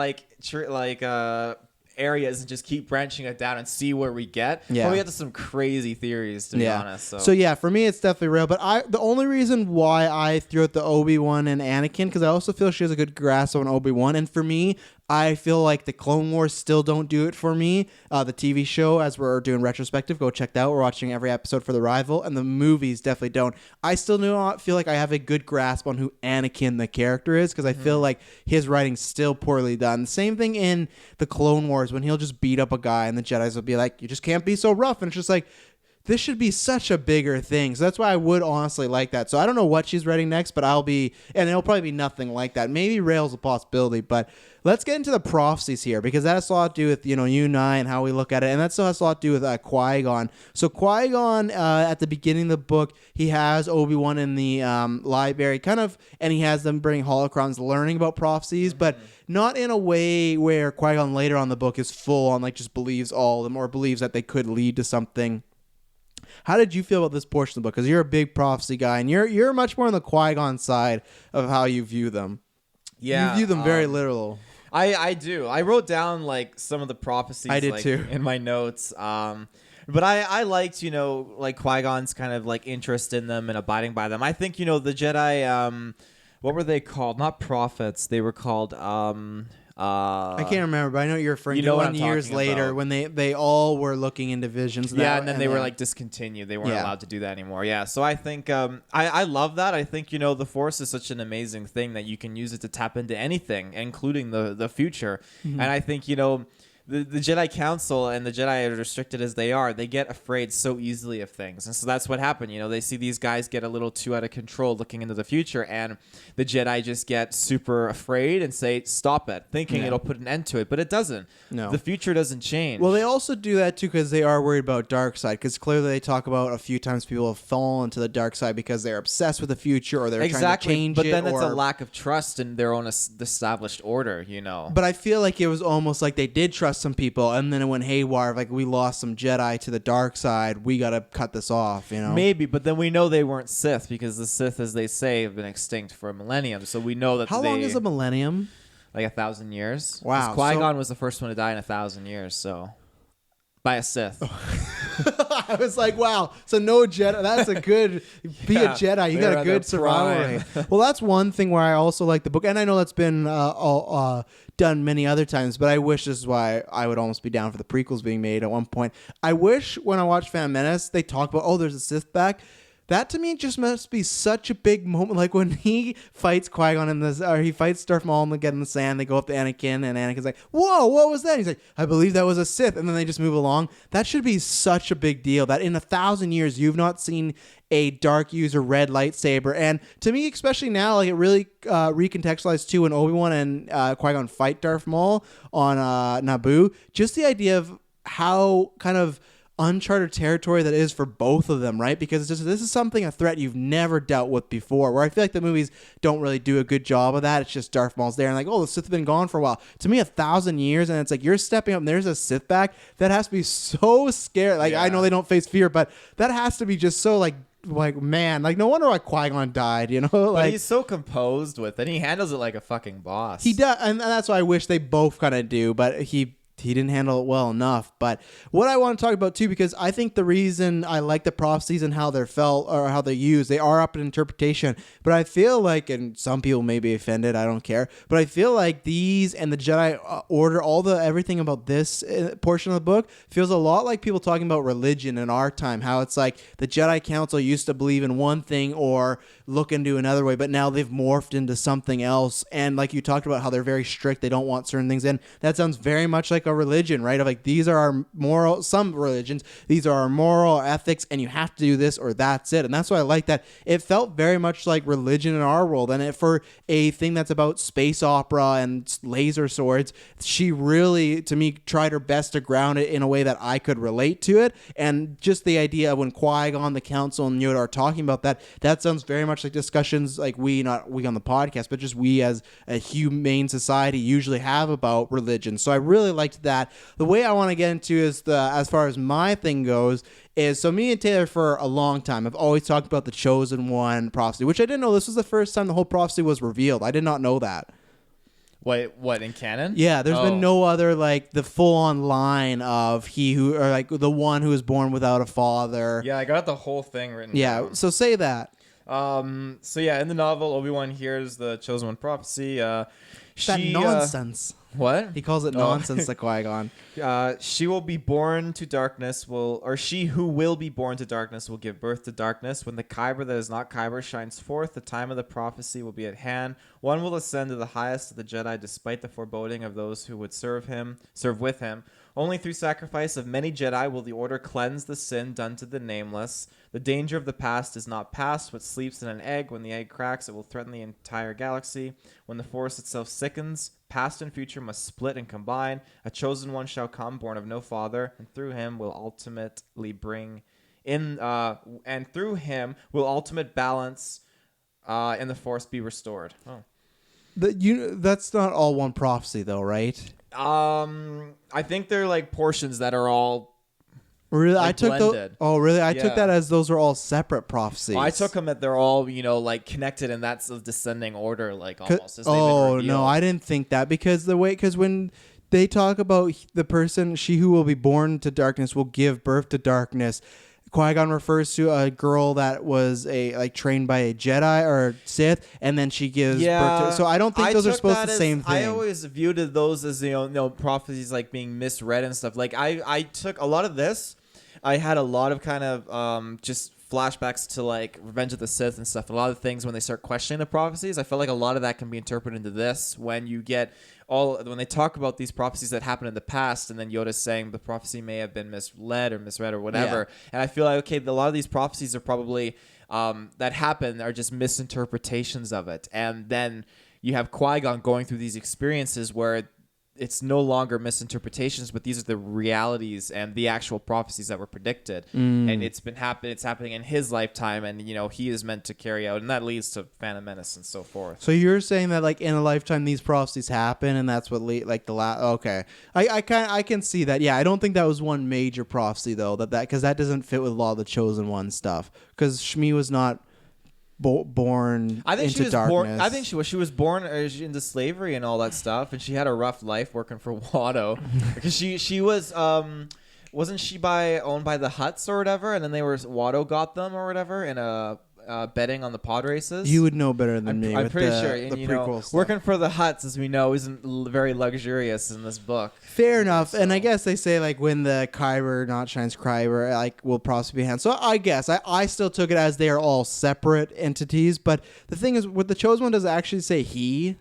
areas and just keep branching it down and see where we get. Yeah. But we get to some crazy theories, to be honest. So yeah,
for me, it's definitely Rael. But the only reason why I threw out the Obi-Wan and Anakin, because I also feel she has a good grasp on Obi-Wan. And for me, I feel like the Clone Wars still don't do it for me. The TV show, as we're doing retrospective, go check that out. We're watching every episode for the rival, and the movies definitely don't. I still do not feel like I have a good grasp on who Anakin the character is, because I feel like his writing's still poorly done. The same thing in the Clone Wars when he'll just beat up a guy and the Jedis will be like, you just can't be so rough. And it's just like, this should be such a bigger thing. So that's why I would honestly like that. So I don't know what she's writing next, but it'll probably be nothing like that. Maybe Rael's a possibility, but let's get into the prophecies here, because that has a lot to do with, you and I and how we look at it. And that still has a lot to do with Qui-Gon. So Qui-Gon, at the beginning of the book, he has Obi-Wan in the library and he has them bring holocrons learning about prophecies, but not in a way where Qui-Gon later on in the book is full on, like, just believes all of them or believes that they could lead to something. How did you feel about this portion of the book? Because you're a big prophecy guy, and you're much more on the Qui-Gon side of how you view them.
Yeah,
you view them very literal.
I do. I wrote down like some of the prophecies.
I did too
in my notes. But I liked like Qui-Gon's kind of like interest in them and abiding by them. I think the Jedi. What were they called? Not prophets. They were called.
I can't remember, but I know what you're referring to.
know what
One
I'm
years
talking
later,
about.
when they all were looking into visions.
And then they were like discontinued. They weren't allowed to do that anymore. Yeah, so I think I love that. I think the Force is such an amazing thing that you can use it to tap into anything, including the future. And I think the Jedi Council and the Jedi, as restricted as they are, they get afraid so easily of things. And so that's what happened. They see these guys get a little too out of control looking into the future, and the Jedi just get super afraid and say, stop it, thinking it'll put an end to it. But it doesn't.
No.
The future doesn't change.
Well, they also do that, too, because they are worried about dark side. Because clearly they talk about a few times people have fallen to the dark side because they're obsessed with the future or they're trying to change
but
it.
But then it's a lack of trust in their own established order,
But I feel like it was almost like they did trust some people, and then it went haywire. Like, we lost some Jedi to the dark side. We got to cut this off,
Maybe, but then we know they weren't Sith because the Sith, as they say, have been extinct for a millennium. So we know that
How long is a millennium?
Like 1,000 years.
Wow.
Qui Gon was the first one to die in 1,000 years, so by a Sith.
I was like, wow. So no Jedi. That's a good. Be a Jedi. You got a good survival rate. Well, that's one thing where I also like the book, and I know that's been done many other times. But I wish, this is why I would almost be down for the prequels being made at one point. I wish when I watch Phantom Menace, they talk about there's a Sith back. That to me just must be such a big moment. Like when he fights Qui-Gon or he fights Darth Maul and they get in the sand, they go up to Anakin and Anakin's like, whoa, what was that? He's like, I believe that was a Sith. And then they just move along. That should be such a big deal that in 1,000 years, you've not seen a dark user red lightsaber. And to me, especially now, like it really recontextualized too when Obi-Wan and Qui-Gon fight Darth Maul on Naboo. Just the idea of how kind of uncharted territory that is for both of them, right? Because this is a threat you've never dealt with before, where I feel like the movies don't really do a good job of that. It's just Darth Maul's there and like, the Sith have been gone for a while. To me, 1,000 years and it's like you're stepping up and there's a Sith back. That has to be so scary. Like I know they don't face fear, but that has to be just so like man, like no wonder why Qui-Gon died,
But he's so composed with it. He handles it like a fucking boss.
He does, and that's why I wish they both kind of do, but he didn't handle it well enough. But what I want to talk about too, because I think the reason I like the prophecies and how they're felt or how they're used, they are up in interpretation. But I feel like, and some people may be offended, I don't care, but I feel like these and the Jedi Order, everything about this portion of the book feels a lot like people talking about religion in our time. How it's like the Jedi Council used to believe in one thing or look into another way, but now they've morphed into something else. And like you talked about how they're very strict, they don't want certain things in. That sounds very much like a religion, right? Of like, these are our moral, some religions, these are our moral ethics, and you have to do this or that's it. And that's why I like that. It felt very much like religion in our world. And for a thing that's about space opera and laser swords, she really, to me, tried her best to ground it in a way that I could relate to it. And just the idea of when Qui-Gon, the Council, and Yoda are talking about that sounds very much like discussions like not we on the podcast, but just we as a humane society usually have about religion. So I really liked that. The way I want to get into is as far as my thing goes is, so me and Taylor for a long time have always talked about the Chosen One prophecy, which I didn't know this was the first time the whole prophecy was revealed. I did not know that.
What in canon?
Yeah, there's been no other like the full-on line of the one who was born without a father.
Yeah, I got the whole thing written down.
So say that.
So yeah, in the novel, Obi-Wan hears the Chosen One prophecy.
That nonsense.
What?
He calls it nonsense to Qui-Gon.
She will be born to darkness she who will be born to darkness will give birth to darkness. When the Kyber that is not Kyber shines forth, the time of the prophecy will be at hand. One will ascend to the highest of the Jedi despite the foreboding of those who would serve with him. Only through sacrifice of many Jedi will the Order cleanse the sin done to the Nameless. The danger of the past is not past, but sleeps in an egg. When the egg cracks, it will threaten the entire galaxy. When the Force itself sickens, past and future must split and combine. A chosen one shall come, born of no father, and through him will ultimately bring in, and through him will ultimate balance in the Force be restored. Oh.
That's not all one prophecy, though, right?
I think they're like portions that are all
really.
Like
I took
blended.
Really? I
Yeah.
took that as those are all separate prophecies.
I took them that they're all like connected, and that's a descending order, like almost. As they've been revealed.
No, I didn't think that because when they talk about the person, she who will be born to darkness will give birth to darkness. Qui-Gon refers to a girl that was trained by a Jedi or Sith, and then she gives birth to. So I don't think those are supposed to be the same thing.
I always viewed those as prophecies like being misread and stuff. Like I took a lot of this. I had a lot of kind of just flashbacks to like Revenge of the Sith and stuff. A lot of things when they start questioning the prophecies, I feel like a lot of that can be interpreted into this. When you get when they talk about these prophecies that happened in the past, and then Yoda's saying the prophecy may have been misread or whatever. Yeah. And I feel like, okay, a lot of these prophecies are probably that happen are just misinterpretations of it. And then you have Qui-Gon going through these experiences where it's no longer misinterpretations, but these are the realities and the actual prophecies that were predicted. And it's happening in his lifetime, and he is meant to carry out, and that leads to Phantom Menace and so forth.
So you're saying that like in a lifetime these prophecies happen, and that's what okay. I can see that. Yeah, I don't think that was one major prophecy though, because that doesn't fit with a lot of the Chosen One stuff, because Shmi was not born into darkness.
I think she was born into slavery and all that stuff, and she had a rough life working for Watto because she was wasn't she owned by the Hutts or whatever, and then Watto got them or whatever in a betting on the pod races.
You would know better than me.
I'm pretty sure.
The prequel stuff.
Working for the Hutts, as we know, isn't very luxurious in this book.
Fair enough. So. And I guess they say like when the Kyber not shines Kyber, like will possibly be hand. So I guess I still took it as they are all separate entities. But the thing is, with the Chosen One, does it actually say he?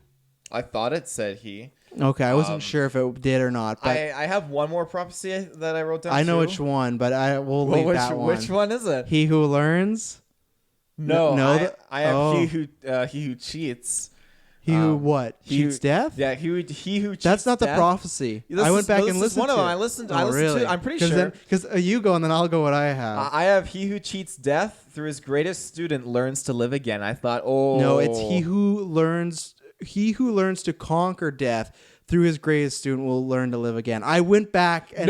I thought it said he.
Okay, I wasn't sure if it did or not. But
I have one more prophecy that I wrote down.
I know which one, but we'll leave that one.
Which one is it?
He who learns.
No, I have he who cheats.
He who what? Cheats death?
Yeah, he who cheats.
That's not
death.
The prophecy. I went back and listened
one
to
of them.
it.
I listened to it. I'm pretty sure.
Because you go and then I'll go what I have.
I have he who cheats death through his greatest student learns to live again. I thought,
no, it's he who learns to conquer death. Through his greatest student will learn to live again. I went back and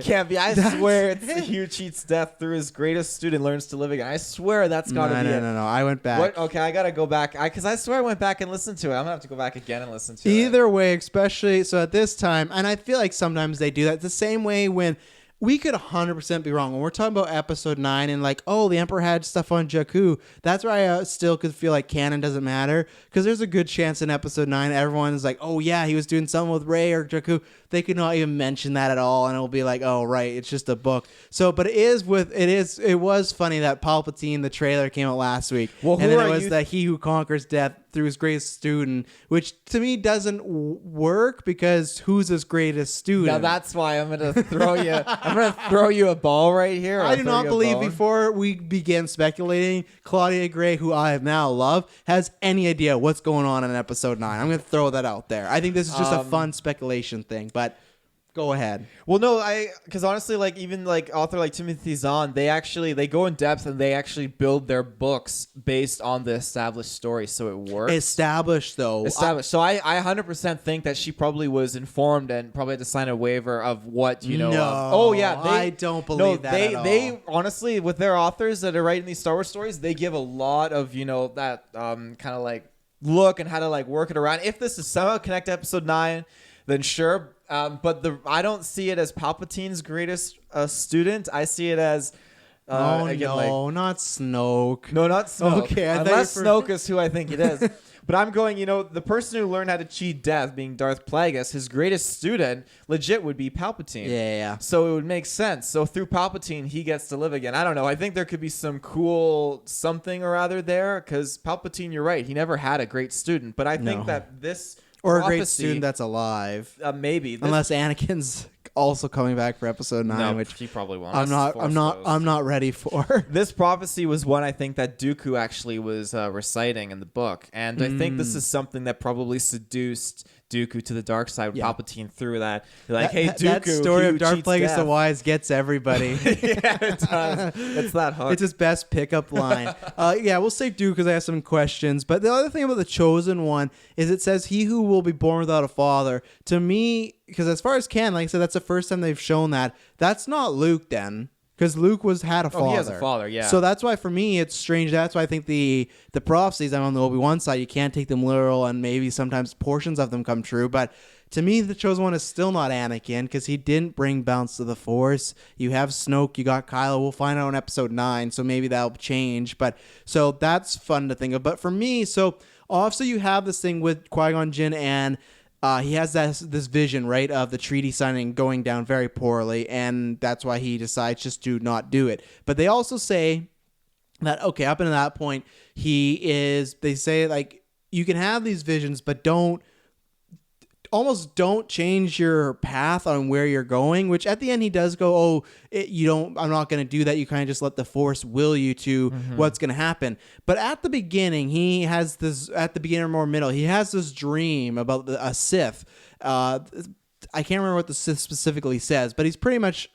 can't be. I swear it's he who cheats death through his greatest student learns to live again. I swear that's gotta be it.
No. I went back.
What? Okay, I gotta go back because I swear I went back and listened to it. I'm gonna have to go back again and listen to it.
Either way, especially so at this time, and I feel like sometimes they do that the same way when. We could 100% be wrong. When we're talking about episode 9 and like, oh, the Emperor had stuff on Jakku, that's where I still could feel like canon doesn't matter. Because there's a good chance in episode 9, everyone's like, oh, yeah, he was doing something with Rey or Jakku. They could not even mention that at all. And it'll be like, oh, right, it's just a book. So, but it was funny that Palpatine, the trailer came out last week.
Well,
and then it was that he who conquers death through his greatest student, which to me doesn't work because who's his greatest student?
Now that's why I'm gonna throw you. I'm gonna throw you a ball right here.
I do not believe before we begin speculating, Claudia Gray, who I have now loved, has any idea what's going on in episode 9. I'm gonna throw that out there. I think this is just a fun speculation thing, but. Go ahead.
Well, no, because honestly, like even like author like Timothy Zahn, they go in depth and they actually build their books based on the established story, so it works.
Established. So
I 100% think that she probably was informed and probably had to sign a waiver of what
No.
Oh yeah,
I don't believe that.
They honestly, with their authors that are writing these Star Wars stories, they give a lot of that kind of like look and how to like work it around. If this is somehow connect to episode 9, then sure. But I don't see it as Palpatine's greatest student. I see it as
not Snoke.
No, not Snoke.
Okay,
unless Snoke is who I think it is. But I'm going, the person who learned how to cheat death, being Darth Plagueis, his greatest student, legit would be Palpatine.
Yeah.
So it would make sense. So through Palpatine, he gets to live again. I don't know. I think there could be some cool something or other there, because Palpatine, you're right, he never had a great student. But I think that this.
Or a great student that's alive.
Maybe.
Unless Anakin's also coming back for episode 9, which
he probably won't.
I'm not ready for.
This prophecy was one I think that Dooku actually was reciting in the book, and I think this is something that probably seduced Dooku to the dark side. Palpatine through that. Like, hey, Dooku.
That story of Darth Plagueis the Wise gets everybody.
Yeah, it does. It's that hook.
It's his best pickup line. We'll say Dooku because I have some questions. But the other thing about the Chosen One is it says he who will be born without a father. To me, because as far as canon, like I said, that's the first time they've shown that. That's not Luke then. because Luke had a father.
Oh, he has a father, yeah.
So that's why for me it's strange. That's why I think the prophecies, I'm on the Obi-Wan side, you can't take them literal, and maybe sometimes portions of them come true. But to me, the chosen one is still not Anakin because he didn't bring balance to the Force. You have Snoke, you got Kylo. We'll find out in Episode 9, so maybe that'll change. But so that's fun to think of. But for me, so also you have this thing with Qui-Gon Jinn, and he has this vision, right, of the treaty signing going down very poorly, and that's why he decides just to not do it. But they also say that, okay, up until that point, they say, like, you can have these visions, but don't change your path on where you're going, which at the end he does go, I'm not going to do that. You kind of just let the Force will you to what's going to happen. But at the beginning, he has this, at the beginning or more middle, he has this dream about a Sith. I can't remember what the Sith specifically says, but he's pretty much,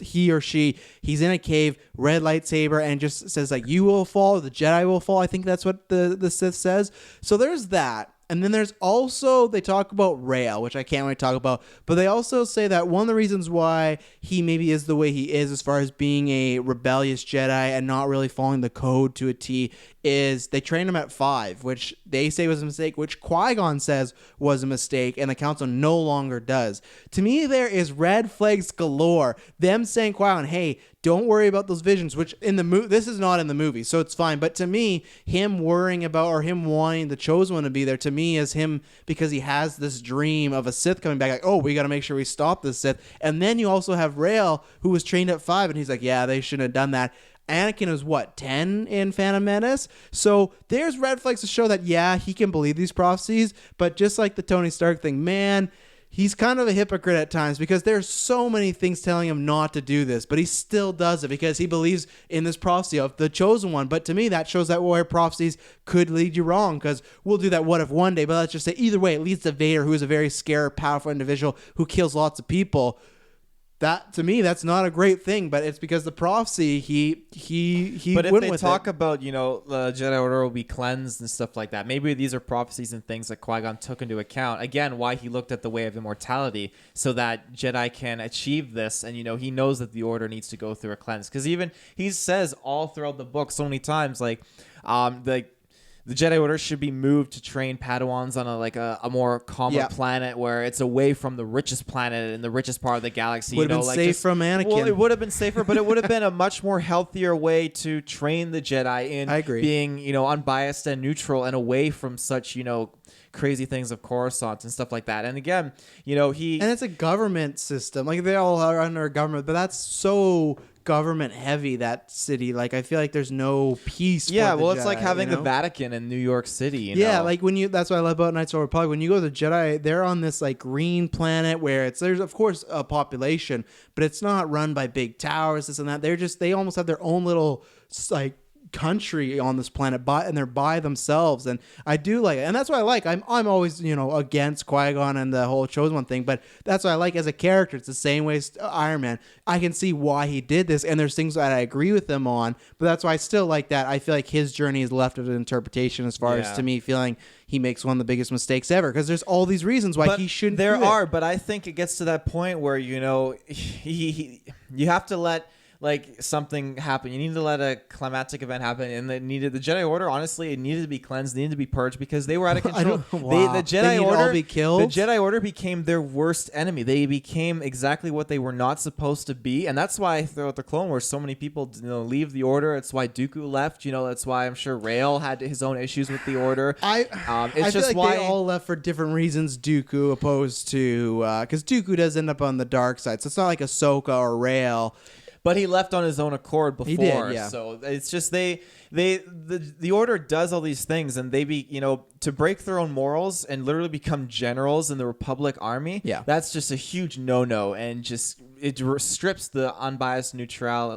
he or she, he's in a cave, red lightsaber, and just says, like, you will fall, the Jedi will fall. I think that's what the Sith says. So there's that. And then there's also, they talk about Rael, which I can't really talk about, but they also say that one of the reasons why he maybe is the way he is as far as being a rebellious Jedi and not really following the code to a T is they trained him at 5, which they say was a mistake, which Qui-Gon says was a mistake, and the Council no longer does. To me, there is red flags galore. Them saying, Qui-Gon, hey, don't worry about those visions, which in the this is not in the movie, so it's fine. But to me, him worrying about or him wanting the chosen one to be there, to me, is him because he has this dream of a Sith coming back. Like, oh, we got to make sure we stop this Sith. And then you also have Rael, who was trained at 5, and he's like, yeah, they shouldn't have done that. Anakin is 10 in Phantom Menace? So there's red flags to show that, yeah, he can believe these prophecies, but just like the Tony Stark thing, man, he's kind of a hypocrite at times because there's so many things telling him not to do this, but he still does it because he believes in this prophecy of the chosen one. But to me, that shows that where prophecies could lead you wrong, because we'll do that what if one day, but let's just say either way, it leads to Vader, who is a very scared, powerful individual who kills lots of people. That, to me, that's not a great thing, but it's because the prophecy, he
But if
went
they
with
talk
it.
about, the Jedi Order will be cleansed and stuff like that, maybe these are prophecies and things that Qui-Gon took into account. Again, why he looked at the way of immortality, so that Jedi can achieve this, and, he knows that the Order needs to go through a cleanse. Because even he says all throughout the book so many times, like, the Jedi Order should be moved to train Padawans on a more calmer planet where it's away from the richest planet and the richest part of the galaxy.
Would have been safe from Anakin.
Well, it would have been safer, but it would have been a much more healthier way to train the Jedi in being, unbiased and neutral and away from such, crazy things of Coruscant and stuff like that. And again, and
it's a government system. Like, they all are under a government, but that's so government heavy, that city. Like, I feel like there's no peace for the
it's
Jedi,
like having the Vatican in New York City,
Yeah, like that's what I love about Knights of the Republic. When you go to the Jedi, they're on this like green planet where there's of course a population, but it's not run by big towers, this and that. They almost have their own little like country on this planet, and they're by themselves, and I do like it, and that's what I like. I'm always against Qui-Gon and the whole chosen one thing, but that's what I like as a character. It's the same way as Iron Man. I can see why he did this, and there's things that I agree with him on, but that's why I still like that. I feel like his journey is left of an interpretation as far as to me feeling he makes one of the biggest mistakes ever, because there's all these reasons why he shouldn't do it.
But I think it gets to that point where you have to let something happen. You need to let a climatic event happen, and the Jedi Order. Honestly, it needed to be cleansed, needed to be purged because they were out of control. The Jedi Order,
all be killed?
The Jedi Order became their worst enemy. They became exactly what they were not supposed to be, and that's why throughout the Clone Wars, so many people leave the Order. It's why Dooku left. That's why I'm sure Rael had his own issues with the Order.
I feel like they all left for different reasons. Dooku opposed to because Dooku does end up on the dark side, so it's not like Ahsoka or Rael.
But he left on his own accord before.
He did, yeah.
So it's just the Order does all these things, and they to break their own morals and literally become generals in the Republic Army.
Yeah,
that's just a huge no-no, and it strips the unbiased neutrality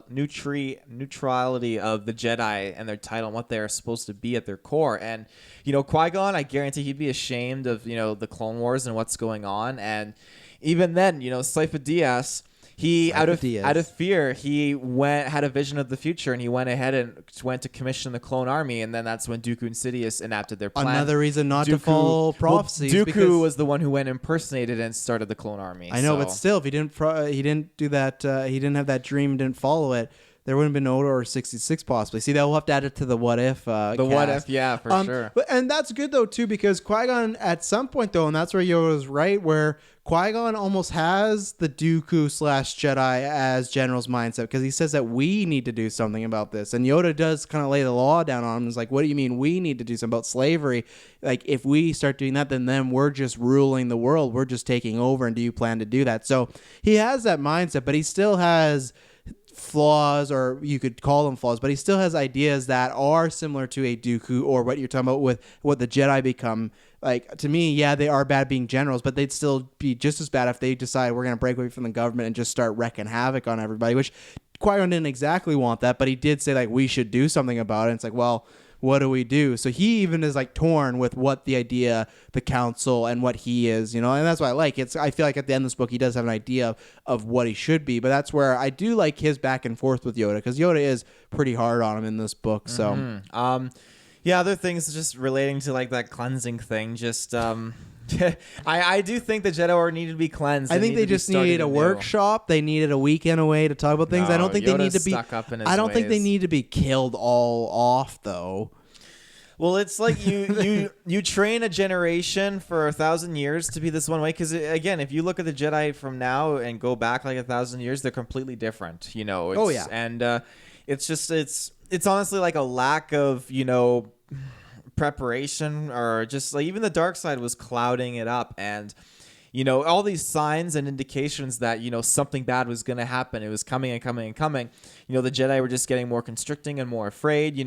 of the Jedi and their title and what they're supposed to be at their core. And Qui-Gon, I guarantee he'd be ashamed of the Clone Wars and what's going on. And even then, Sifo-Dyas, he out of
Ideas.
fear, he had a vision of the future, and he went ahead and went to commission the clone army, and then that's when Dooku and Sidious enacted their plan.
Another reason not to follow prophecies.
Dooku
because
was the one who went impersonated and started the clone army.
I know, but still, if he didn't do that, he didn't have that dream, didn't follow it, there wouldn't have been Order 66 possibly. See, they'll have to add it to the what if.
What if, yeah, for sure.
And that's good though too, because Qui-Gon at some point though, and that's where Yoda's right, where Qui-Gon almost has the Dooku / Jedi as General's mindset, because he says that we need to do something about this, and Yoda does kind of lay the law down on him. It's like, what do you mean we need to do something about slavery? Like, if we start doing that, then we're just ruling the world. We're just taking over. And do you plan to do that? So he has that mindset, but he still has flaws, or you could call them flaws, but he still has ideas that are similar to a Dooku, or what you're talking about with what the Jedi become. Like, to me, yeah, they are bad being generals, but they'd still be just as bad if they decide we're going to break away from the government and just start wrecking havoc on everybody, which Qui-Gon didn't exactly want that, but he did say, like, we should do something about it. And it's like, well, what do we do? So he even is like torn with what the idea, the council, and what he is, and that's what I like. I feel like at the end of this book, he does have an idea of what he should be, but that's where I do like his back and forth with Yoda, because Yoda is pretty hard on him in this book. So,
yeah, other things just relating to like that cleansing thing, just, I do think the Jedi Order needed to be cleansed.
I think they just needed a workshop. They needed a weekend away to talk about things. I don't think they need to be
stuck up in his
I don't think they
ways.
need to be killed all off though.
Well, it's like you train a generation for 1,000 years to be this one way. Because again, if you look at the Jedi from now and go back like 1,000 years, they're completely different.
Oh yeah,
and it's just it's honestly like a lack of preparation, or just like even the dark side was clouding it up, and all these signs and indications that something bad was going to happen. It was coming and coming and coming. The Jedi were just getting more constricting and more afraid.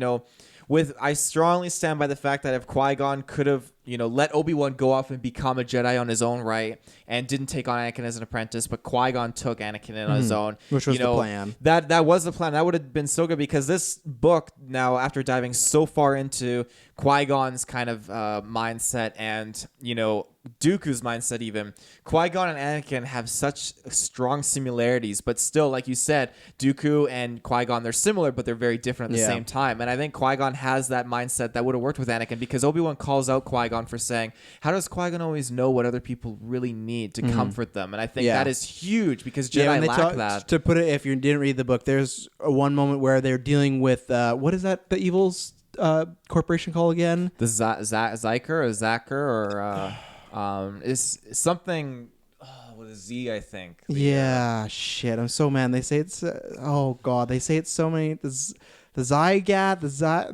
I strongly stand by the fact that if Qui-Gon could have, let Obi-Wan go off and become a Jedi on his own right, and didn't take on Anakin as an apprentice, but Qui-Gon took Anakin in on his own.
Which was the plan.
That was the plan. That would have been so good, because this book now, after diving so far into Qui-Gon's kind of mindset and, Dooku's mindset even, Qui-Gon and Anakin have such strong similarities, but still, like you said, Dooku and Qui-Gon, they're similar, but they're very different at the same time. And I think Qui-Gon has that mindset that would have worked with Anakin, because Obi-Wan calls out Qui-Gon for saying, how does Qui-Gon always know what other people really need to comfort them? And I think that is huge, because Jedi lack that.
To put it, if you didn't read the book, there's one moment where they're dealing with, what is that, the evil's corporation called again?
The Zyker or Zacker, or is something with a Z, I think.
Shit, I'm so mad. They say it's oh god, they say it's so many, the Zygat,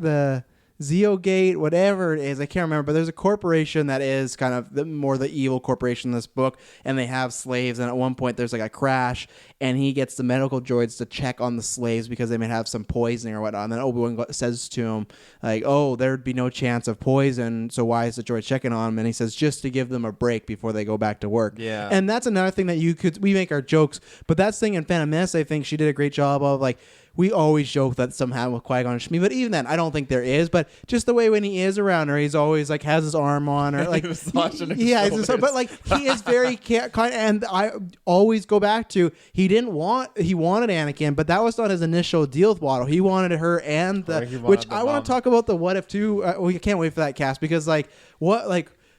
the Zeogate, whatever it is, I can't remember, but there's a corporation that is kind of more the evil corporation in this book, and they have slaves, and at one point there's like a crash, and he gets the medical droids to check on the slaves because they may have some poisoning or whatnot, and then Obi-Wan says to him, like, oh, there'd be no chance of poison, so why is the droid checking on him? And he says, just to give them a break before they go back to work.
Yeah.
And that's another thing that we make our jokes, but that's the thing in Phantom Menace, I think she did a great job of, like, we always joke that somehow with Qui-Gon and Shmi, but even then, I don't think there is. But just the way when he is around her, he's always like has his arm on her, like but like he is very kind. And I always go back to he wanted Anakin, but that was not his initial deal with Watto. He wanted her and which I want to talk about the what if too. We can't wait for that cast, because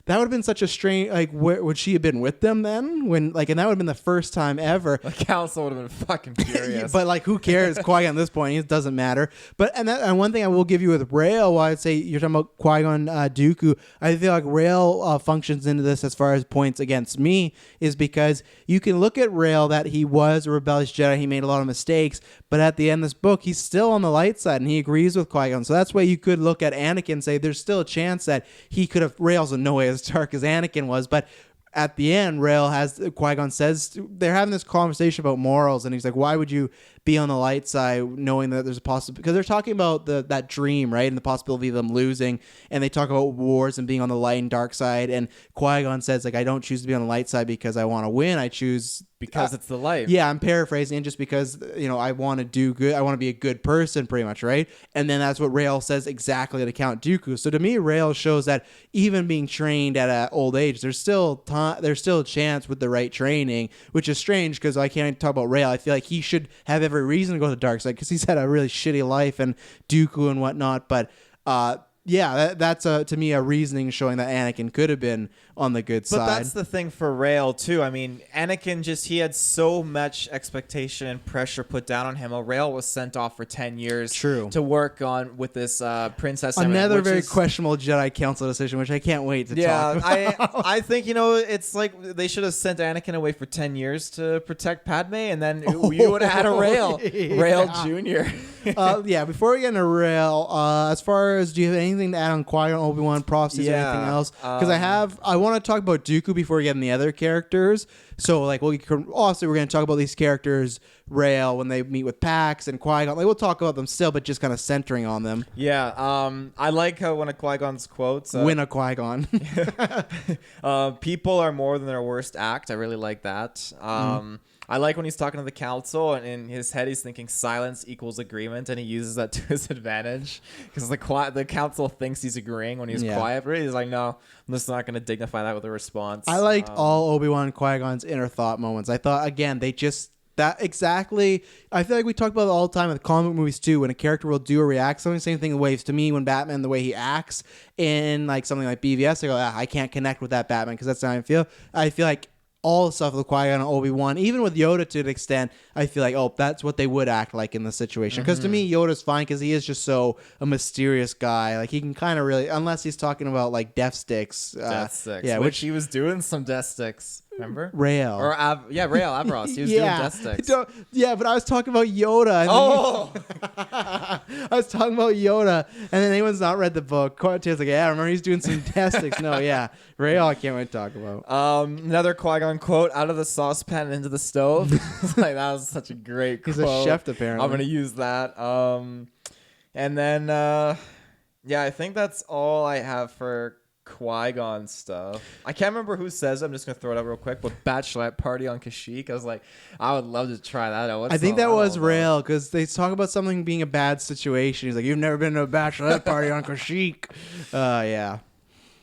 that would have been such a strange, like, where would she have been with them then? And that would have been the first time ever.
The council would have been fucking furious.
But, like, who cares? Qui-Gon at this point, it doesn't matter. But, and one thing I will give you with Rael, I'd say you're talking about Qui-Gon, Dooku, I feel like Rael functions into this as far as points against me, is because you can look at Rael that he was a rebellious Jedi, he made a lot of mistakes, but at the end of this book, he's still on the light side, and he agrees with Qui-Gon. So that's why you could look at Anakin and say there's still a chance that he could have, Rael's in no way as dark as Anakin was, but at the end, Qui-Gon says, they're having this conversation about morals, and he's like, why would you be on the light side, knowing that there's a possibility, because they're talking about that dream, right, and the possibility of them losing, and they talk about wars and being on the light and dark side, and Qui-Gon says, like, I don't choose to be on the light side because I want to win. I choose
because it's the life.
Yeah, I'm paraphrasing, and just because, you know, I want to do good, I want to be a good person, pretty much, right? And then that's what Rael says exactly to Count Dooku. So to me, Rael shows that even being trained at an old age, there's still a chance with the right training, which is strange because I can't talk about Rael. I feel like he should have every reason to go to the dark side because he's had a really shitty life and Dooku and whatnot. But yeah, that's to me a reasoning showing that Anakin could have been on the good side.
But that's the thing for Rael too. I mean, Anakin he had so much expectation and pressure put down on him. Rael was sent off for 10 years to work on with this princess.
Another very questionable Jedi Council decision, which I can't wait to talk about.
I think, you know, it's like they should have sent Anakin away for 10 years to protect Padme, and then you would have had a Rael Jr.
Yeah, before we get into Rael, as far as, do you have anything to add on Qui-Gon, Obi-Wan, Prophecies, or anything else? Because I want to talk about Dooku before we get in the other characters. So, like, obviously we're going to talk about these characters, Rael, when they meet with Pax and Qui-Gon. Like, we'll talk about them still, but just kind of centering on them.
Yeah, I like how one of Qui-Gon's quotes.
Win a Qui-Gon.
People are more than their worst act. I really like that. I like when he's talking to the council, and in his head he's thinking silence equals agreement, and he uses that to his advantage because the council thinks he's agreeing when he's quiet. But he's like, no, I'm just not going to dignify that with a response.
I liked all Obi-Wan and Qui-Gon's inner thought moments. I thought, again, I feel like we talk about it all the time with comic book movies too, when a character will do or react something. Same thing with Waves. To me, when Batman, the way he acts in like something like BVS, I go, I can't connect with that Batman because that's how I feel. I feel like all the stuff with Qui-Gon and Obi-Wan, even with Yoda to an extent, I feel like, that's what they would act like in this situation. Because to me, Yoda's fine because he is just so a mysterious guy. Like, he can kind of really, unless he's talking about like death sticks.
Death sticks.
Yeah,
which he was doing some death sticks. Remember?
Rael.
Rael Averos. He was doing death sticks.
But I was talking about Yoda. I was talking about Yoda, and then anyone's not read the book. Cortez like, I remember he's doing some death sticks. No, Rael, I can't wait to talk about.
Another Qui-Gon quote: "Out of the saucepan and into the stove." Like, that was such a great quote.
He's a chef, apparently.
I'm gonna use that. And then I think that's all I have for Qui-Gon stuff. I can't remember who says it. I'm just gonna throw it out real quick. But bachelorette party on Kashyyyk, I was like, I would love to try that out.
I think that was Rael, because they talk about something being a bad situation. He's like, you've never been to a bachelorette party on Kashyyyk. Yeah.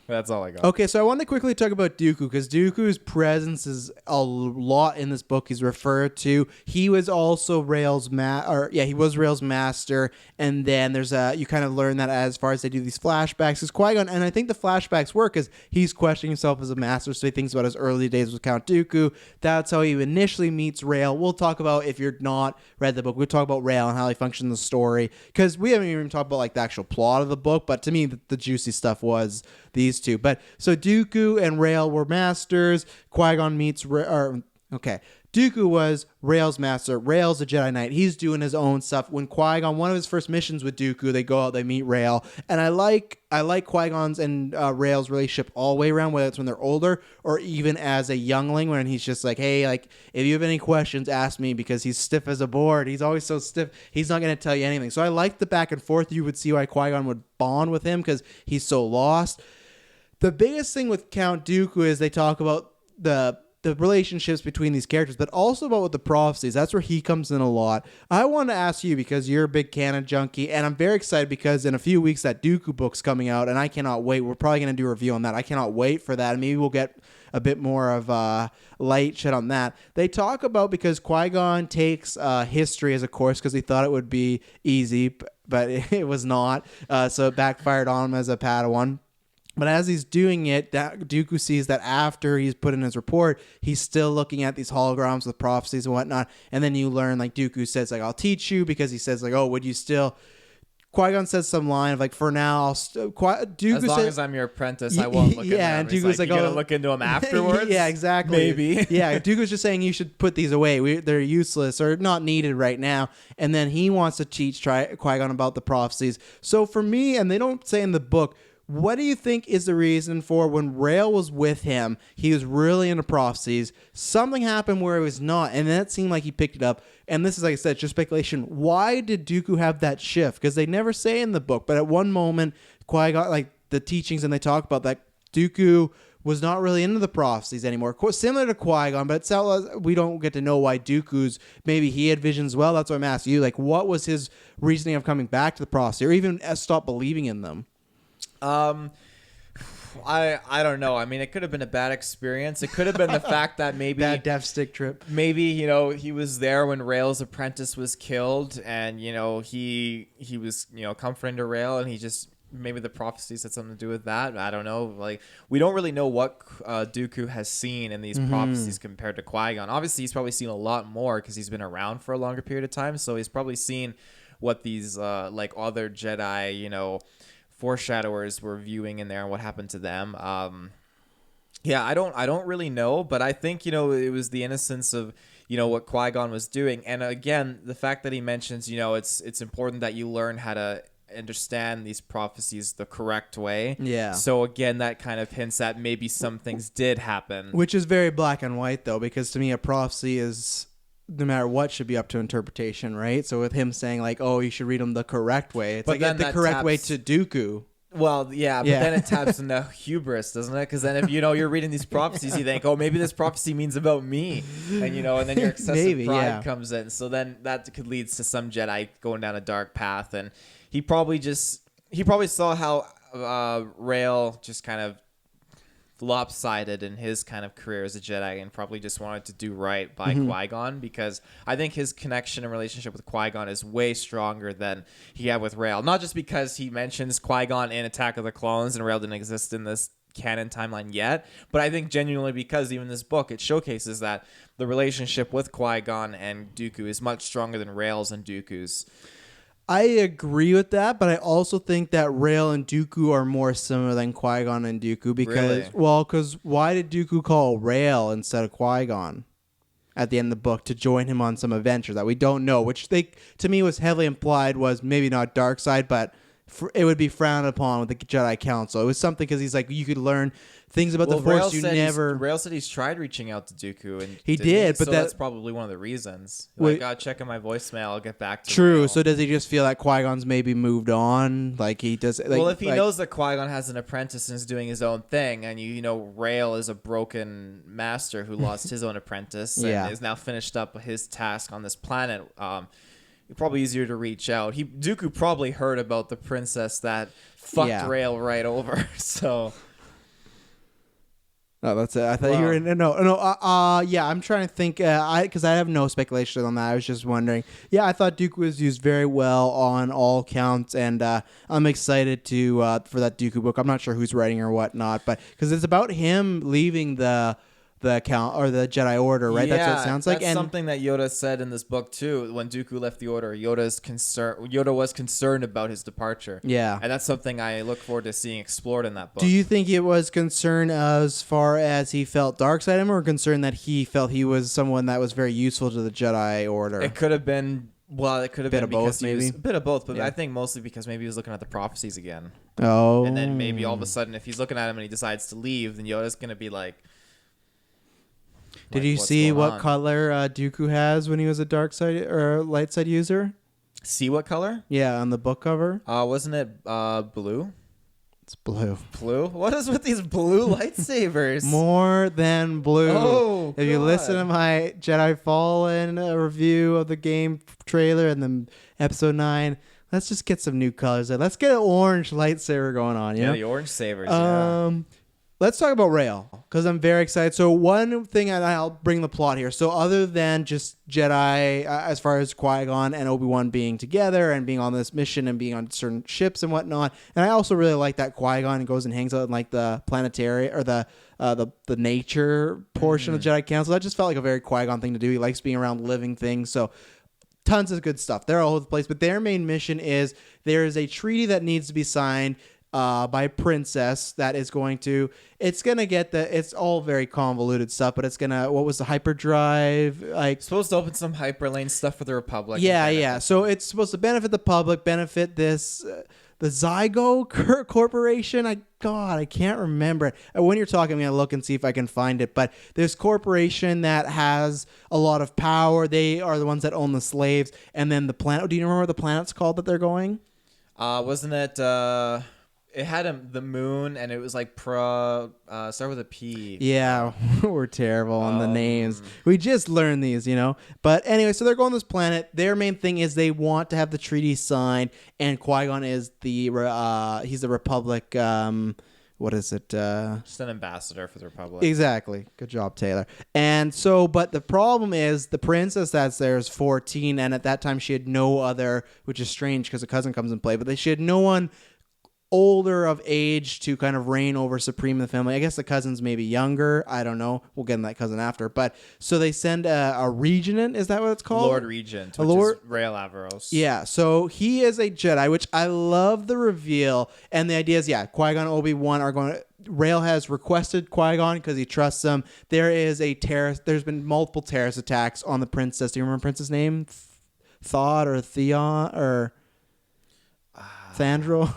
That's all I got.
Okay, so I want to quickly talk about Dooku, because Dooku's presence is a lot in this book. He's referred to. He was also Rael's he was Rael's master, and then there's you kind of learn that as far as they do these flashbacks. Because Qui-Gon, and I think the flashbacks work because he's questioning himself as a master, so he thinks about his early days with Count Dooku. That's how he initially meets Rael. We'll talk about, if you're not read the book, we'll talk about Rael and how he functions in the story, because we haven't even talked about like the actual plot of the book, but to me the juicy stuff was these two. But so Dooku and Rael were masters. Qui-Gon meets Dooku was Rael's master. Rael's a Jedi Knight. He's doing his own stuff. When Qui-Gon, one of his first missions with Dooku, they go out, they meet Rael. And I like Qui-Gon's and Rael's relationship all the way around, whether it's when they're older or even as a youngling, when he's just like, hey, like, if you have any questions, ask me, because he's stiff as a board. He's always so stiff. He's not going to tell you anything. So I like the back and forth. You would see why Qui-Gon would bond with him, because he's so lost. The biggest thing with Count Dooku is they talk about the relationships between these characters, but also about with the prophecies. That's where he comes in a lot. I want to ask you, because you're a big canon junkie, and I'm very excited because in a few weeks that Dooku book's coming out, and I cannot wait. We're probably going to do a review on that. I cannot wait for that. Maybe we'll get a bit more of light shed on that. They talk about, because Qui-Gon takes history as a course because he thought it would be easy, but it was not. So it backfired on him as a Padawan. But as he's doing it, Dooku sees that after he's put in his report, he's still looking at these holograms with prophecies and whatnot. And then you learn, like, Dooku says, like, I'll teach you, because he says, like, oh, would you still... Qui-Gon says some line of, like, for now, Dooku
as long as I'm your apprentice, I won't look at them.
Yeah, and Dooku's like,
you're going to look into them afterwards?
Yeah, exactly.
Maybe.
Yeah, Dooku's just saying you should put these away. They're useless or not needed right now. And then he wants to teach Qui-Gon about the prophecies. So for me, and they don't say in the book, What do you think is the reason for when Rael was with him, he was really into prophecies, something happened where he was not, and then it seemed like he picked it up, and this is, like I said, just speculation. Why did Dooku have that shift? Because they never say in the book, but at one moment, Qui-Gon, like the teachings, and they talk about that Dooku was not really into the prophecies anymore. Of course, similar to Qui-Gon, but we don't get to know why Dooku's, maybe he had visions. Well, that's what I'm asking you. Like, what was his reasoning of coming back to the prophecy, or even stop believing in them?
I don't know. I mean, it could have been a bad experience. It could have been the fact that maybe
that death stick trip.
Maybe he was there when Rael's apprentice was killed, and he was comforting to Rael, and he just maybe the prophecies had something to do with that. I don't know. Like, we don't really know what Dooku has seen in these prophecies compared to Qui-Gon. Obviously, he's probably seen a lot more because he's been around for a longer period of time. So he's probably seen what these like other Jedi foreshadowers were viewing in there and what happened to them. Yeah, I don't really know, but I think it was the innocence of what Qui-Gon was doing, and again the fact that he mentions it's important that you learn how to understand these prophecies the correct way.
Yeah.
So again, that kind of hints at maybe some things did happen,
which is very black and white though, because to me a prophecy is, no matter what, should be up to interpretation, right? So with him saying like, oh, you should read them the correct way, it's like the correct way to Dooku.
Well, yeah, but then it taps into hubris, doesn't it? Because then if you're reading these prophecies, you think, oh, maybe this prophecy means about me, and and then your excessive pride comes in. So then that could lead to some Jedi going down a dark path, and he probably saw how Rael just kind of lopsided in his kind of career as a Jedi, and probably just wanted to do right by Qui-Gon, because I think his connection and relationship with Qui-Gon is way stronger than he had with Rael. Not just because he mentions Qui-Gon in Attack of the Clones and Rael didn't exist in this canon timeline yet, but I think genuinely because even this book, it showcases that the relationship with Qui-Gon and Dooku is much stronger than Rael's and Dooku's.
I agree with that, but I also think that Rael and Dooku are more similar than Qui-Gon and Dooku because why did Dooku call Rael instead of Qui-Gon at the end of the book to join him on some adventure that we don't know, which to me was heavily implied was maybe not dark side, but it would be frowned upon with the Jedi Council. It was something because he's like, you could learn things about the Force
Rael said he's tried reaching out to Dooku, and
he did, but
that's probably one of the reasons. God, checking my voicemail, I'll get back to you.
True. Rael. So does he just feel that Qui-Gon's maybe moved on? Like he does. Like,
well, if he knows that Qui-Gon has an apprentice and is doing his own thing, and Rael is a broken master who lost his own apprentice and is now finished up his task on this planet. Probably easier to reach out. Dooku probably heard about the princess that fucked Rael right over. So.
No, that's it. I thought you were in. No. Yeah, I'm trying to think. Because I have no speculation on that. I was just wondering. Yeah, I thought Dooku was used very well on all counts, and I'm excited for that Dooku book. I'm not sure who's writing or whatnot, but because it's about him leaving the count or the Jedi Order, right?
Yeah,
that's what it sounds like.
That's something that Yoda said in this book too. When Dooku left the Order, Yoda was concerned about his departure.
Yeah,
and that's something I look forward to seeing explored in that book.
Do you think it was concern as far as he felt dark side him, or concern that he felt he was someone that was very useful to the Jedi Order?
It could have been. Well, it could have been because
both, maybe.
A bit of both, but I think mostly because maybe he was looking at the prophecies again.
Oh,
and then maybe all of a sudden, if he's looking at him and he decides to leave, then Yoda's gonna be like.
Did you see what color Dooku has when he was a dark side or light side user?
See what color?
Yeah, on the book cover.
Wasn't it blue?
It's blue.
Blue? What is with these blue lightsabers?
More than blue.
Oh,
if you listen to my Jedi Fallen review of the game trailer and then episode 9, let's just get some new colors. Let's get an orange lightsaber going on.
Yeah, the orange sabers.
Let's talk about Rael, because I'm very excited. So one thing, and I'll bring the plot here. So other than just Jedi, as far as Qui-Gon and Obi-Wan being together and being on this mission and being on certain ships and whatnot, and I also really like that Qui-Gon goes and hangs out in like the planetary or the nature portion of the Jedi Council. That just felt like a very Qui-Gon thing to do. He likes being around living things. So tons of good stuff. They're all over the place. But their main mission is there is a treaty that needs to be signed by a princess that is going to, it's all very convoluted stuff, but it's gonna, what was the hyperdrive, like
supposed to open some hyperlane stuff for the Republic.
Yeah. So it's supposed to benefit the public, benefit this the Zygo Corporation. I can't remember it. When you're talking, I'm going to look and see if I can find it. But this corporation that has a lot of power. They are the ones that own the slaves. And then the planet. Do you remember what the planet's called that they're going?
Wasn't it? It had the moon, and it was like start with a P.
Yeah, we're terrible on the names. We just learned these, But anyway, so they're going to this planet. Their main thing is they want to have the treaty signed, and Qui-Gon is he's the Republic. What is it?
Just an ambassador for the Republic.
Exactly. Good job, Taylor. And so, but the problem is the princess that's there is 14, and at that time she had no other, which is strange because a cousin comes in play, but she had no one older of age to kind of reign over supreme in the family. I guess the cousin's maybe younger. I don't know. We'll get in that cousin after. But so they send a regent. Is that what it's called?
Lord Regent, which is Rael Averos.
Yeah. So he is a Jedi, which I love the reveal. And the idea is, Qui-Gon and Obi-Wan are going to... Rael has requested Qui-Gon because he trusts them. There is a terrorist... There's been multiple terrorist attacks on the princess. Do you remember the princess' name? Thought or Theon or Thandril?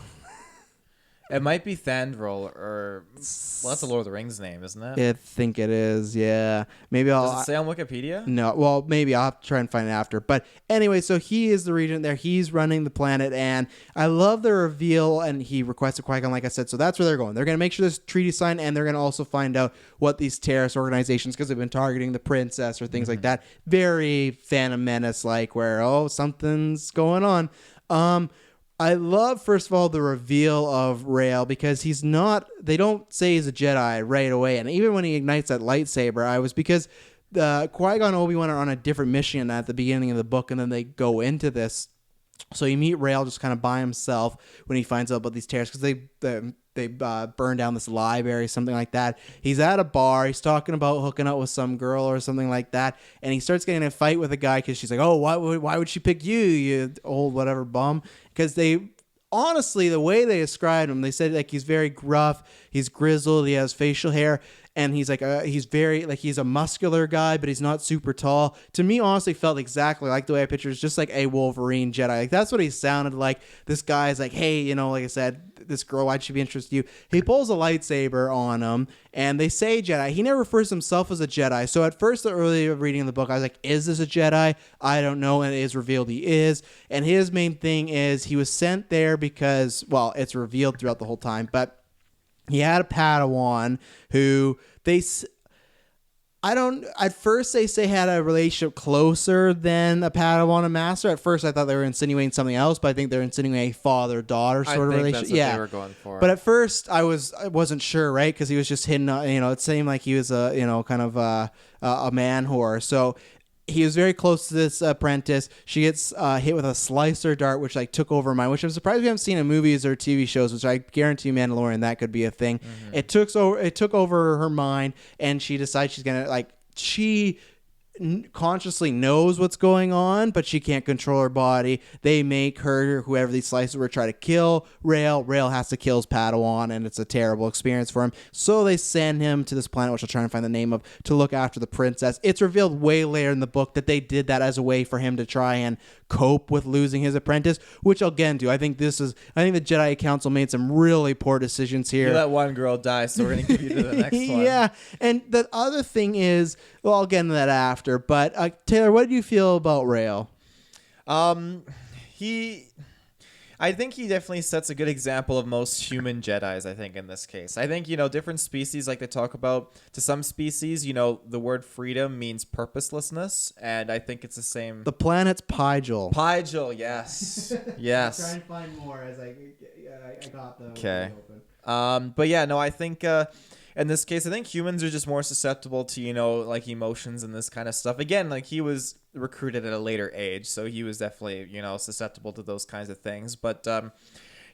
It might be Thandril, or that's a Lord of the Rings name, isn't it?
I think it is. Yeah, maybe I'll.
Does it say on Wikipedia?
No. Well, maybe I'll have to try and find it after. But anyway, so he is the regent there. He's running the planet, and I love the reveal. And he requested Qui-Gon, like I said. So that's where they're going. They're going to make sure this treaty signed, and they're going to also find out what these terrorist organizations, because they've been targeting the princess or things like that. Very Phantom Menace like, where something's going on. I love, first of all, the reveal of Rael, because they don't say he's a Jedi right away. And even when he ignites that lightsaber, because Qui-Gon and Obi-Wan are on a different mission at the beginning of the book, and then they go into this. So you meet Rael just kind of by himself when he finds out about these terrorists, because they burn down this library, something like that. He's at a bar. He's talking about hooking up with some girl or something like that. And he starts getting in a fight with a guy because she's like, oh, why would she pick you, you old whatever bum? Because honestly, the way they described him, they said like he's very gruff, he's grizzled, he has facial hair, and he's like he's a muscular guy, but he's not super tall. To me, honestly, felt exactly like the way I pictured. It's just like a Wolverine Jedi. Like that's what he sounded like. This guy is like, hey, like I said, this girl, why'd she be interested in you? He pulls a lightsaber on him, and they say Jedi. He never refers to himself as a Jedi. So at first, the early reading of the book, I was like, is this a Jedi? I don't know. And it is revealed he is. And his main thing is he was sent there because, well, it's revealed throughout the whole time, but he had a Padawan who at first they say had a relationship closer than a Padawan and Master. At first I thought they were insinuating something else, but I think they're insinuating a father-daughter sort of relationship.
That's what they were going for.
But at first I wasn't sure, right? Because he was just hidden, it seemed like he was a man whore. So he was very close to this apprentice. She gets hit with a slicer dart, which took over her mind, which I'm surprised we haven't seen in movies or TV shows, which I guarantee Mandalorian that could be a thing. Mm-hmm. It took over her mind, and she decides she's gonna she consciously knows what's going on, but she can't control her body. They make her, whoever these slices were, try to kill Rael. Rael has to kill his Padawan, and it's a terrible experience for him. So they send him to this planet, which I'll try and find the name of, to look after the princess. It's revealed way later in the book that they did that as a way for him to try and cope with losing his apprentice, which I'll get into. I think the Jedi Council made some really poor decisions here.
You let one girl die, so we're going to give you to the next one.
Yeah, and the other thing is, well, I'll get into that after, but Taylor, what did you feel about Rael?
I think he definitely sets a good example of most human Jedis, I think, in this case. I think, different species, like they talk about, to some species, the word freedom means purposelessness, and I think it's the same.
The planet's Pygel.
Pygel, yes. Yes.
I'll try and find more as I got the
okay. But yeah, no, I think in this case, I think humans are just more susceptible to, emotions and this kind of stuff. Again, he was recruited at a later age, so he was definitely, susceptible to those kinds of things. But,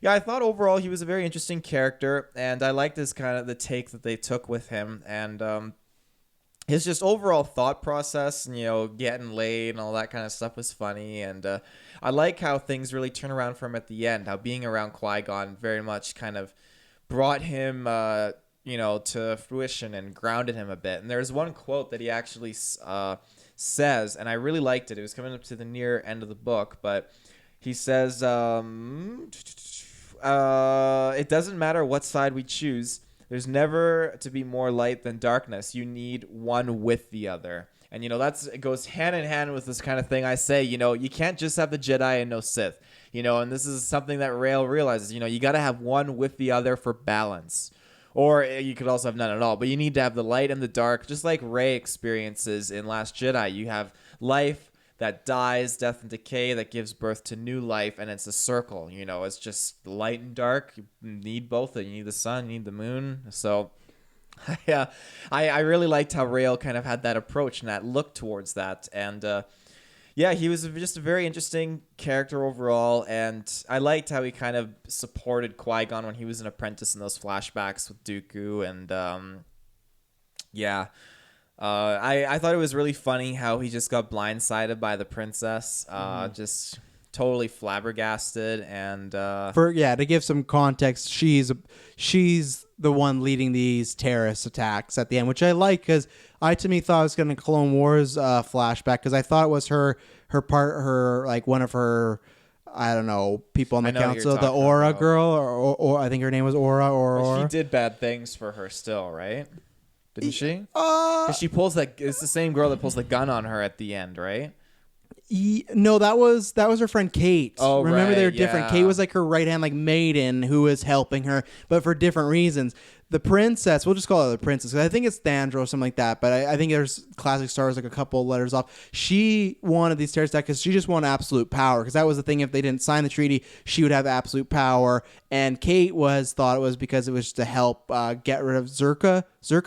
I thought overall he was a very interesting character, and I liked this kind of the take that they took with him, and his just overall thought process, and, getting laid and all that kind of stuff was funny, and I like how things really turn around for him at the end, how being around Qui-Gon very much kind of brought him to fruition and grounded him a bit. And there's one quote that he actually says, and I really liked it. It was coming up to the near end of the book, but he says, it doesn't matter what side we choose. There's never to be more light than darkness. You need one with the other. And, it goes hand in hand with this kind of thing I say, you can't just have the Jedi and no Sith, and this is something that Rael realizes, you got to have one with the other for balance. Or you could also have none at all, but you need to have the light and the dark, just like Rey experiences in Last Jedi. You have life that dies, death and decay, that gives birth to new life, and it's a circle. It's just light and dark. You need both. You need the sun, you need the moon. So, yeah, I really liked how Rael kind of had that approach and that look towards that. And yeah, he was just a very interesting character overall, and I liked how he kind of supported Qui Gon when he was an apprentice in those flashbacks with Dooku, and yeah. I thought it was really funny how he just got blindsided by the princess, just totally flabbergasted, and
to give some context, she's the one leading these terrorist attacks at the end, which I like because to me thought it was going to Clone Wars flashback because I thought it was her like one of her. I don't know, people on the council, the Aura girl, or I think her name was Aura.
But she did bad things for her still, right? Didn't she? 'Cause she pulls it's the same girl that pulls the gun on her at the end, right?
No, that was her friend Kate.
Oh,
remember
right,
they were different.
yeah.
Kate was like her right hand, like maiden, who was helping her, but for different reasons. The princess, we'll just call her the princess. I think it's Thandra or something like that, but I think there's classic Star Wars like a couple letters off. She wanted these terrorist attacks because she just wanted absolute power. Because that was the thing. If they didn't sign the treaty, she would have absolute power. And Kate thought it was because it was to help get rid of Zerka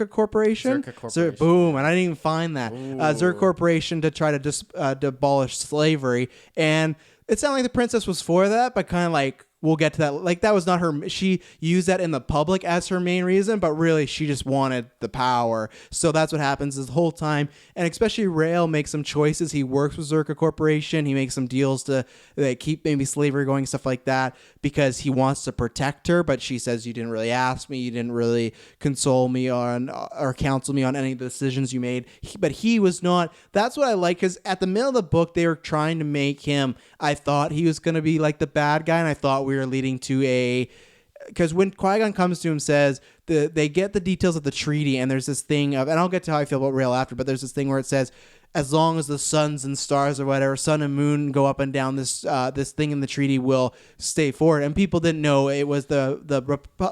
Corporation.
Zerka Corporation.
Boom, and I didn't even find that Zerka Corporation to try to abolish slavery. And it sounded like the princess was for that, but kind of like. We'll get to that. Like, that was not her. She used that in the public as her main reason, but really she just wanted the power. So that's what happens this whole time. And especially Rael makes some choices. He works with Zerka Corporation. He makes some deals to keep maybe slavery going, stuff like that, because he wants to protect her. But she says, you didn't really ask me. You didn't really console me on or counsel me on any of the decisions you made. But he was not. That's what I like, because at the middle of the book, they were trying to make him. I thought he was going to be like the bad guy, and I thought we were leading to because when Qui-Gon comes to him, says they get the details of the treaty, and there's this thing of, and I'll get to how I feel about Rael after, but there's this thing where it says, as long as the suns and stars or whatever, sun and moon go up and down, this thing in the treaty will stay forward. And people didn't know it was the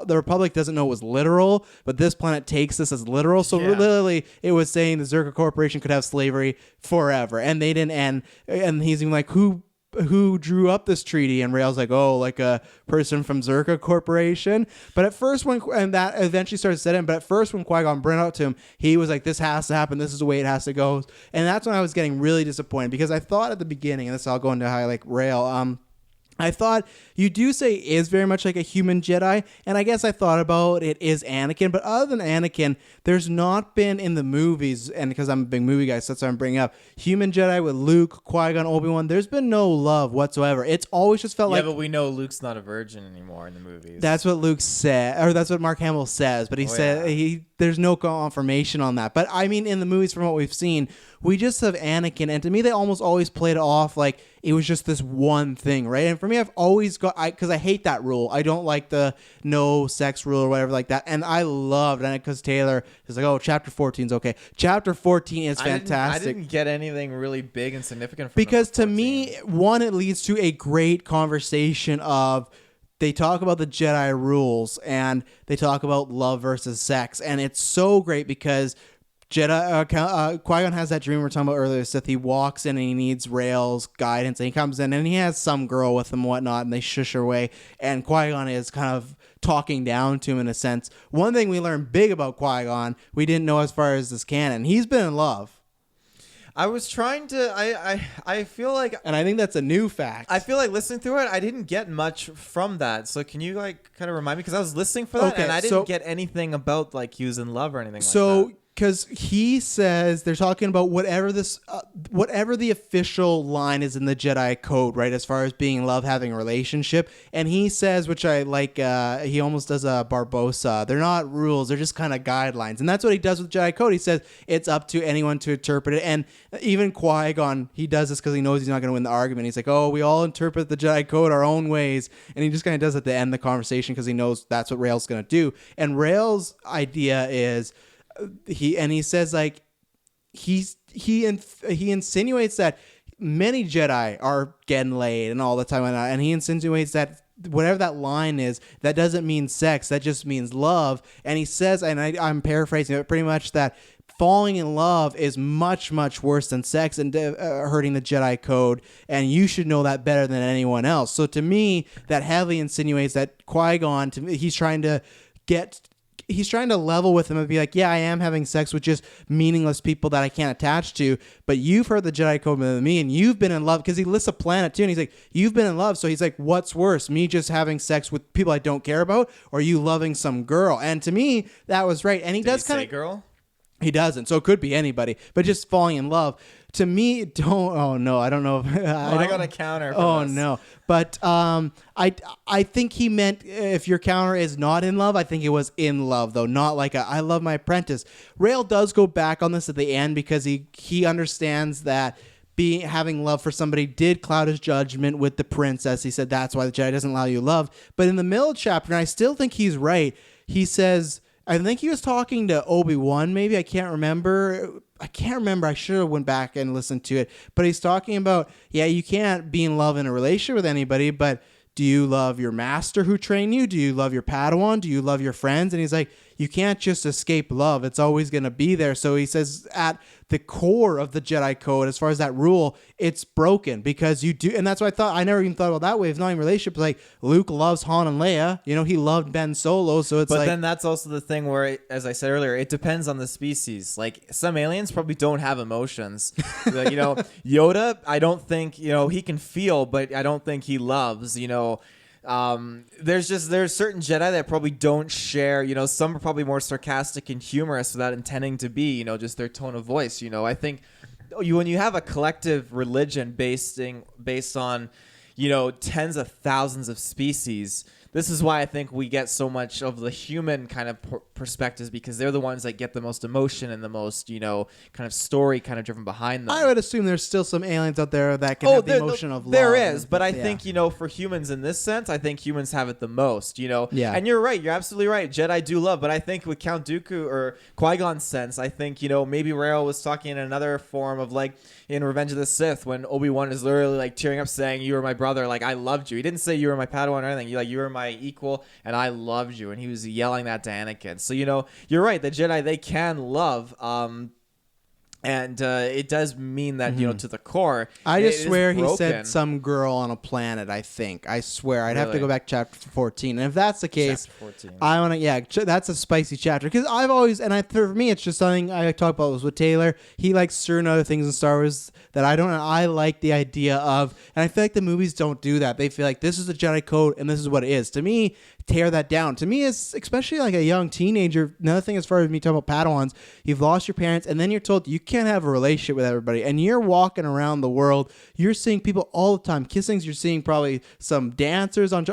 Republic doesn't know it was literal, but this planet takes this as literal. So literally, it was saying the Zerka Corporation could have slavery forever, and they didn't. And he's even like, who drew up this treaty? And Rael's like, oh, like a person from Zerka Corporation. But at first, and that eventually started to set in, but at first when Qui-Gon brought it out to him, he was like, this has to happen. This is the way it has to go. And that's when I was getting really disappointed, because I thought at the beginning, and this I'll go into how I like Rael, I thought you do say is very much like a human Jedi, and I guess I thought about it is Anakin, but other than Anakin, there's not been in the movies, and because I'm a big movie guy, so that's what I'm bringing up, human Jedi with Luke, Qui-Gon, Obi-Wan, there's been no love whatsoever. It's always just felt like...
Yeah, but we know Luke's not a virgin anymore in the movies.
That's what Luke said, or that's what Mark Hamill says, but he said there's no confirmation on that. But I mean, in the movies, from what we've seen, we just have Anakin, and to me, they almost always played it off like it was just this one thing, right? And for me, I've always because I hate that rule. I don't like the no sex rule or whatever like that. And I loved it because Taylor is like, oh, chapter 14 is okay. Chapter 14 is fantastic.
I didn't get anything really big and significant from
because to me, one, it leads to a great conversation of they talk about the Jedi rules and they talk about love versus sex. And it's so great because Qui-Gon has that dream we were talking about earlier. Sith, he walks in and he needs Rael's guidance, and he comes in and he has some girl with him and whatnot, and they shush her away, and Qui-Gon is kind of talking down to him in a sense. One thing we learned big about Qui-Gon, we didn't know as far as this canon, he's been in love.
I was trying to I feel like,
and I think that's a new fact.
I feel like listening through it, I didn't get much from that. So can you like kind of remind me, because I was listening for that and I didn't get anything about like he was in love or anything like that.
Because he says they're talking about whatever the official line is in the Jedi code, right? As far as being love, having a relationship, and he says, which I like, he almost does a Barbosa. They're not rules; they're just kind of guidelines, and that's what he does with Jedi code. He says it's up to anyone to interpret it, and even Qui Gon, he does this because he knows he's not going to win the argument. He's like, "Oh, we all interpret the Jedi code our own ways," and he just kind of does it at the end of the conversation because he knows that's what Rael's going to do. And Rael's idea is. He says like he insinuates that many Jedi are getting laid and all the time and he insinuates that whatever that line is, that doesn't mean sex, that just means love. And he says, and I'm paraphrasing it pretty much, that falling in love is much, much worse than sex and hurting the Jedi code, and you should know that better than anyone else. So to me, that heavily insinuates that Qui-Gon, he's trying to level with him and be like, yeah, I am having sex with just meaningless people that I can't attach to, but you've heard the Jedi code more than me, and you've been in love, because he lists a planet too, and he's like, you've been in love, so he's like, what's worse, me just having sex with people I don't care about, or you loving some girl? And to me, that was right. And he does kind of
girl.
He doesn't, so it could be anybody, but just falling in love. To me, I don't know. I
got a counter.
Oh no, but I think he meant if your counter is not in love, I think it was in love though, not like I love my apprentice. Rael does go back on this at the end because he understands that having love for somebody did cloud his judgment with the princess. He said that's why the Jedi doesn't allow you love. But in the middle chapter, and I still think he's right. He says, I think he was talking to Obi-Wan, maybe. I can't remember. I should have went back and listened to it. But he's talking about, yeah, you can't be in love in a relationship with anybody, but do you love your master who trained you? Do you love your Padawan? Do you love your friends? And he's like, you can't just escape love. It's always going to be there. So he says at the core of the Jedi code, as far as that rule, it's broken because you do. And that's what I never even thought about that way. It's not even relationships. Like Luke loves Han and Leia. You know, he loved Ben Solo. So it's
but then that's also the thing where, as I said earlier, it depends on the species. Like some aliens probably don't have emotions. Like, you know, Yoda, I don't think, you know, he can feel, but I don't think he loves, you know. There's certain Jedi that probably don't share, you know, some are probably more sarcastic and humorous without intending to be, you know, just their tone of voice. You know, I think when you have a collective religion based on, you know, tens of thousands of species, this is why I think we get so much of the human kind of perspectives, because they're the ones that get the most emotion and the most, you know, kind of story kind of driven behind them.
I would assume there's still some aliens out there that can have the emotion of love.
There is, but I think, you know, for humans in this sense, I think humans have it the most, you know.
Yeah.
And you're right. You're absolutely right. Jedi do love, but I think with Count Dooku or Qui-Gon's sense, I think, you know, maybe Rael was talking in another form of like in Revenge of the Sith when Obi-Wan is literally like tearing up saying, you were my brother, like I loved you. He didn't say you were my Padawan or anything. You were my equal and I loved you. And he was yelling that to Anakin. So, you know, you're right. The Jedi, they can love. And it does mean that, you know, to the core.
I just swear he said some girl on a planet, I think. I swear. I'd have to go back to chapter 14. And if that's the case, I want to, that's a spicy chapter. Because I've always, for me, it's just something I talk about was with Taylor. He likes certain other things in Star Wars that I don't, and I like the idea of, and I feel like the movies don't do that. They feel like this is the Jedi code and this is what it is. To me, tear that down. To me, it's especially like a young teenager. Another thing as far as me talking about Padawans, you've lost your parents and then you're told you can't have a relationship with everybody, and you're walking around the world, you're seeing people all the time kissing, you're seeing probably some dancers on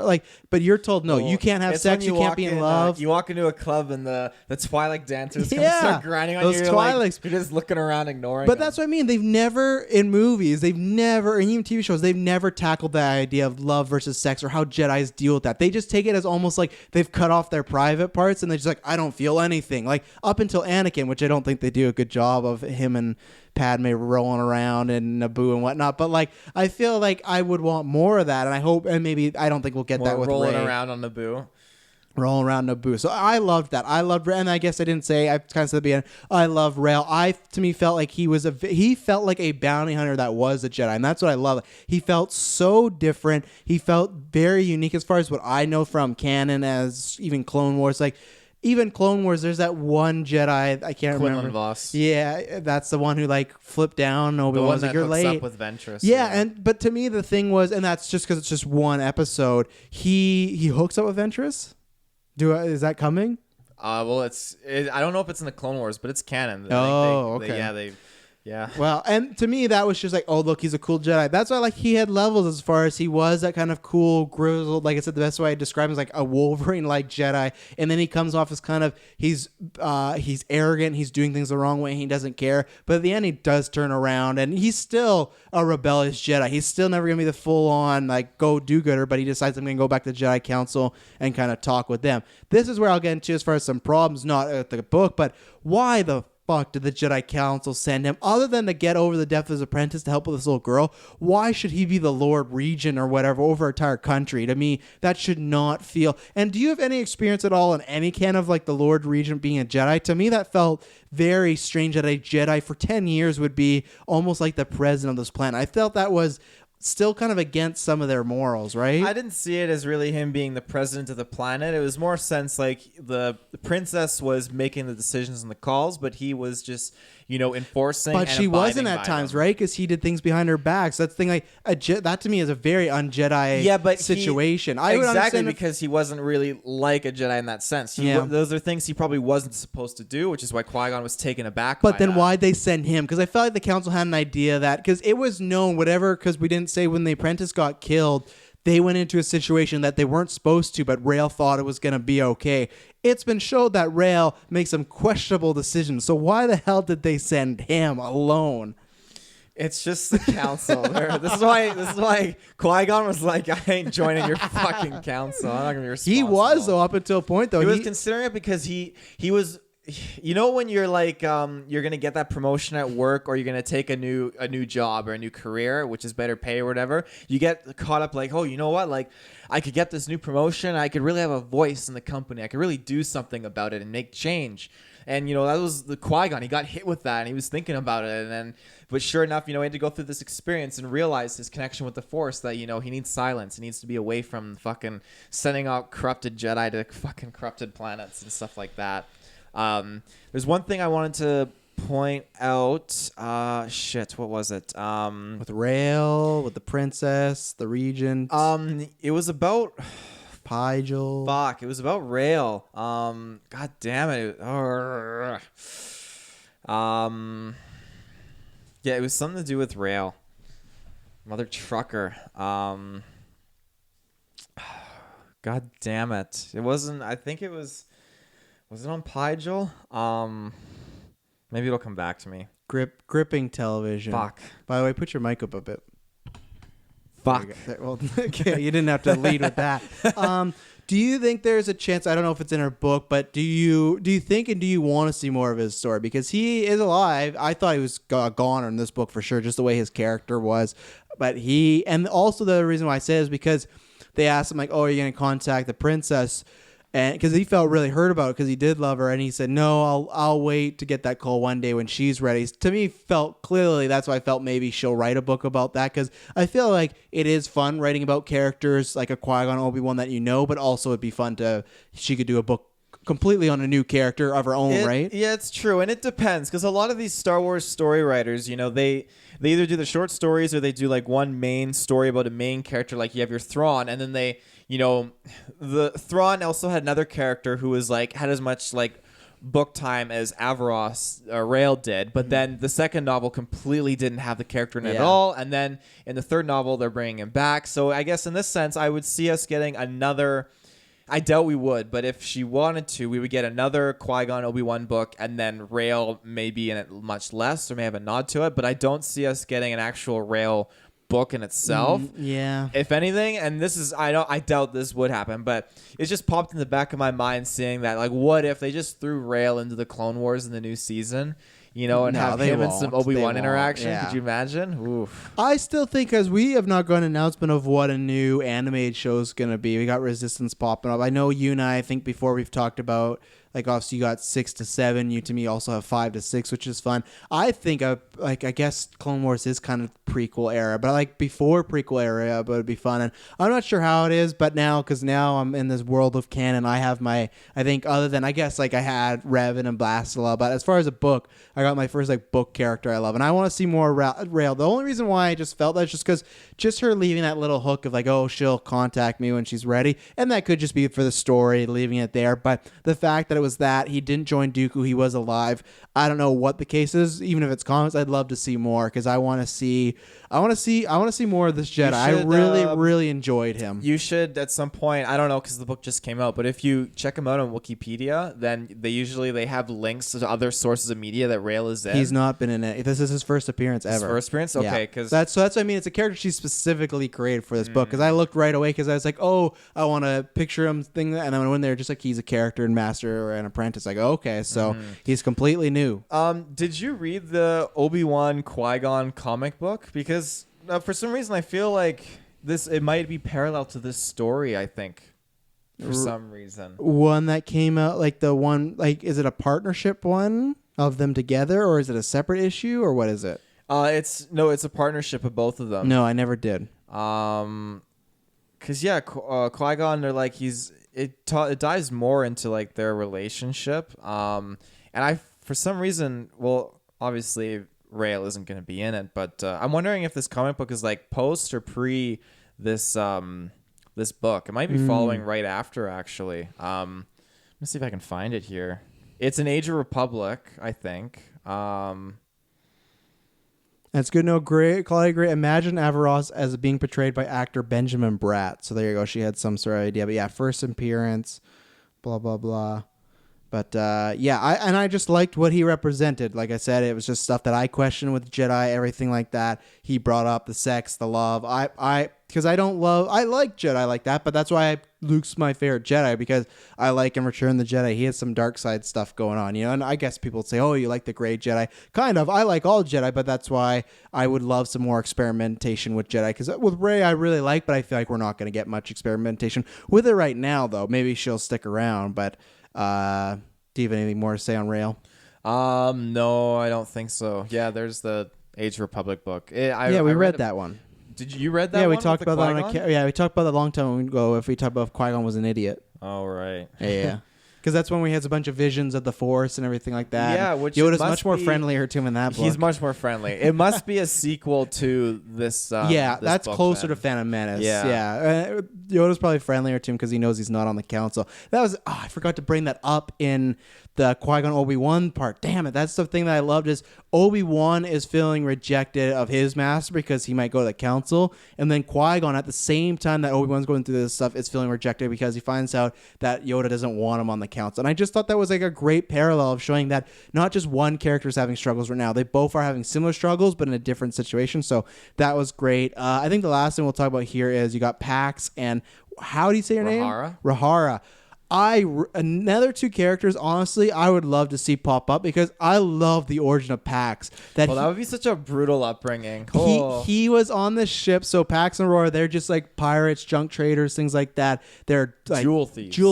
but you're told no, you can't have sex, you can't be in love.
You walk into a club and the Twilight dancers start grinding on you. Those Twilights, you're just looking around ignoring
but
them.
That's what I mean. They've never, in movies, and even TV shows, they've never tackled that idea of love versus sex or how Jedis deal with that. They just take it as almost like they've cut off their private parts and they're just like, I don't feel anything. Like up until Anakin, which I don't think they do a good job of, him and Padme rolling around in Naboo and whatnot, but like I feel like I would want more of that, and I hope, and maybe I don't think we'll get more that with
rolling
Rey.
around on Naboo.
Rolling around Naboo. So I loved that. I loved, and I guess I didn't say, I kind of said at the beginning, I love Rael. To me felt like he felt like a bounty hunter that was a Jedi, and that's what I love. He felt so different. He felt very unique as far as what I know from canon, as even Clone Wars. Like even Clone Wars, there's that one Jedi, I can't remember.
Voss.
Yeah, that's the one who like flipped down.
Obi-Wan was like, you're late. Up with Ventress.
Yeah, but to me the thing was, and that's just because it's just one episode. He hooks up with Ventress. Is that coming?
Well, I don't know if it's in the Clone Wars, but it's canon.
Okay.
Yeah.
Well, and to me, that was just like, oh, look, he's a cool Jedi. That's why, like, he had levels as far as he was that kind of cool, grizzled, like I said, the best way I describe him is like a Wolverine-like Jedi. And then he comes off as kind of, he's arrogant, he's doing things the wrong way, he doesn't care. But at the end, he does turn around, and he's still a rebellious Jedi. He's still never going to be the full-on, like, go do-gooder, but he decides I'm going to go back to the Jedi Council and kind of talk with them. This is where I'll get into as far as some problems, not at the book, but why the fuck did the Jedi Council send him other than to get over the death of his apprentice to help with this little girl? Why should he be the Lord Regent or whatever over an entire country? To me, that should not feel. And do you have any experience at all in any kind of like the Lord Regent being a Jedi? To me, that felt very strange that a Jedi for 10 years would be almost like the president of this planet. I felt that was still kind of against some of their morals, right?
I didn't see it as really him being the president of the planet. It was more sense like the princess was making the decisions and the calls, but he was just, enforcing.
But
and
she wasn't at
by
times,
them.
right? Because he did things behind her back. So that's the thing. Like that to me is a very un-Jedi situation. I would
exactly
understand
because he wasn't really like a Jedi in that sense.
Yeah.
Those are things he probably wasn't supposed to do, which is why Qui Gon was taken aback.
But
by
then
that.
why'd they send him? Because I felt like the council had an idea that because it was known, whatever. Because we didn't say when the apprentice got killed, they went into a situation that they weren't supposed to, but Rael thought it was going to be okay. It's been showed that Rael makes some questionable decisions. So why the hell did they send him alone?
It's just the council. This is why Qui-Gon was like, I ain't joining your fucking council. I'm not gonna be responsible.
He was though up until a point though.
He was considering it because he was. When you're like you're gonna get that promotion at work or you're gonna take a new job or a new career which is better pay or whatever, you get caught up like, oh, you know what, like I could get this new promotion, I could really have a voice in the company, I could really do something about it and make change. And that was the Qui-Gon. He got hit with that and he was thinking about it, but sure enough, he had to go through this experience and realize his connection with the Force, that he needs silence, he needs to be away from fucking sending out corrupted Jedi to fucking corrupted planets and stuff like that. There's one thing I wanted to point out. What was it?
With Rael, with the princess, the regent.
It was about
Pygel.
Fuck, it was about Rael. God damn it. Yeah, it was something to do with Rael. Mother trucker. God damn it. It wasn't. I think it was. Was it on Pygel? Maybe it'll come back to me.
Gripping television.
Fuck.
By the way, put your mic up a bit.
Fuck.
Well, okay, you didn't have to lead with that. Do you think there's a chance? I don't know if it's in her book, but do you think and do you want to see more of his story? Because he is alive. I thought he was a goner in this book for sure, just the way his character was. But and also the reason why I say it is because they asked him like, "Oh, are you going to contact the princess?" And because he felt really hurt about it because he did love her, and he said, "No, I'll wait to get that call one day when she's ready." To me, felt clearly that's why I felt maybe she'll write a book about that, because I feel like it is fun writing about characters like a Qui-Gon, Obi-Wan that but also it'd be fun she could do a book completely on a new character of her own, right?
Yeah, it's true, and it depends because a lot of these Star Wars story writers, they either do the short stories or they do like one main story about a main character, like you have your Thrawn, and then they. The Thrawn also had another character who was like had as much like book time as Avaros Rael did, but then the second novel completely didn't have the character in it at all, and then in the third novel they're bringing him back. So I guess in this sense, I would see us getting another. I doubt we would, but if she wanted to, we would get another Qui-Gon Obi-Wan book, and then Rael may be in it much less, or may have a nod to it. But I don't see us getting an actual Rael book in itself.
Yeah.
If anything, and this is I doubt this would happen, but it's just popped in the back of my mind seeing that, like, what if they just threw Rael into the Clone Wars in the new season? And have him and some Obi-Wan interaction. Yeah. Could you imagine? Oof.
I still think, because we have not got an announcement of what a new animated show is going to be. We got Resistance popping up. I know you and I think before we've talked about, like, obviously you got 6 to 7. You, to me, also have 5 to 6, which is fun. I think, I guess Clone Wars is kind of prequel era, but I like before prequel era, but it'd be fun. And I'm not sure how it is, but because now I'm in this world of canon, I have I think other than, I guess, like I had Revan and Bastila, but as far as a book, I got my first like book character I love, and I want to see more Rael. The only reason why I just felt that is just because her leaving that little hook of like, oh, she'll contact me when she's ready, and that could just be for the story, leaving it there. But the fact that it it was that. He didn't join Dooku. He was alive. I don't know what the case is. Even if it's comics, I'd love to see more because I want to see more of this Jedi. I really enjoyed him.
You should at some point. I don't know because the book just came out, but if you check him out on Wikipedia, then they have links to other sources of media that Rael is in.
He's not been in it. This is his first appearance ever.
His first appearance, okay. Because
that's what I mean. It's a character she specifically created for this book. Because I looked right away because I was like, oh, I want to picture him thing, and then when they're just like he's a character and master or an apprentice, I go, okay, so he's completely new.
Did you read the Obi-Wan Qui-Gon comic book? Because for some reason I feel like it might be parallel to this story. I think for some reason
one that came out like the one like is it a partnership one of them together or is it a separate issue or what is it?
It's a partnership of both of them.
No, I never did.
Because Qui-Gon, they're like it dives more into like their relationship. And I for some reason, well, obviously Rael isn't going to be in it, but I'm wondering if this comic book is like post or pre this this book. It might be following right after actually. Let's see if I can find it here. It's an Age of Republic, I think.
That's good. No, great. Claudia, great. Imagine Averos as being portrayed by actor Benjamin Bratt. So there you go. She had some sort of idea. But yeah, first appearance, blah, blah, blah. But I just liked what he represented. Like I said, it was just stuff that I questioned with Jedi, everything like that. He brought up the sex, the love. I like Jedi like that, but that's why Luke's my favorite Jedi because I like in Return of the Jedi. He has some dark side stuff going on, you know. And I guess people would say, "Oh, you like the Gray Jedi?" Kind of. I like all Jedi, but that's why I would love some more experimentation with Jedi. Because with Rey, I really like, but I feel like we're not going to get much experimentation with it right now. Though maybe she'll stick around, but. Do you have anything more to say on Rael?
No, I don't think so. Yeah, there's the Age of Republic book.
We read that one.
Did you read that?
Yeah,
we
talked about that. We talked about that a long time ago. If we talked about if Qui-Gon was an idiot.
Oh right.
Yeah. Because that's when we had a bunch of visions of the Force and everything like that.
Yeah, which
Yoda's much more friendlier to him in that book.
He's much more friendly. It must be a sequel to this. This
that's
book,
closer
then.
to Phantom Menace. Yeah. Yoda's probably friendlier to him because he knows he's not on the council. That was I forgot to bring that up in the Qui-Gon Obi-Wan part. Damn it, that's the thing that I loved is Obi-Wan is feeling rejected of his master because he might go to the council, and then Qui-Gon at the same time that Obi-Wan's going through this stuff is feeling rejected because he finds out that Yoda doesn't want him on the council. And I just thought that was like a great parallel of showing that not just one character is having struggles right now. They both are having similar struggles, but in a different situation. So that was great. I think the last thing we'll talk about here is you got Pax and how do you say your name? Rahara. Another two characters, honestly, I would love to see pop up because I love the origin of Pax.
That would be such a brutal upbringing.
He was on this ship, so Pax and Aurora, they're just like pirates, junk traders, things like that. They're like
jewel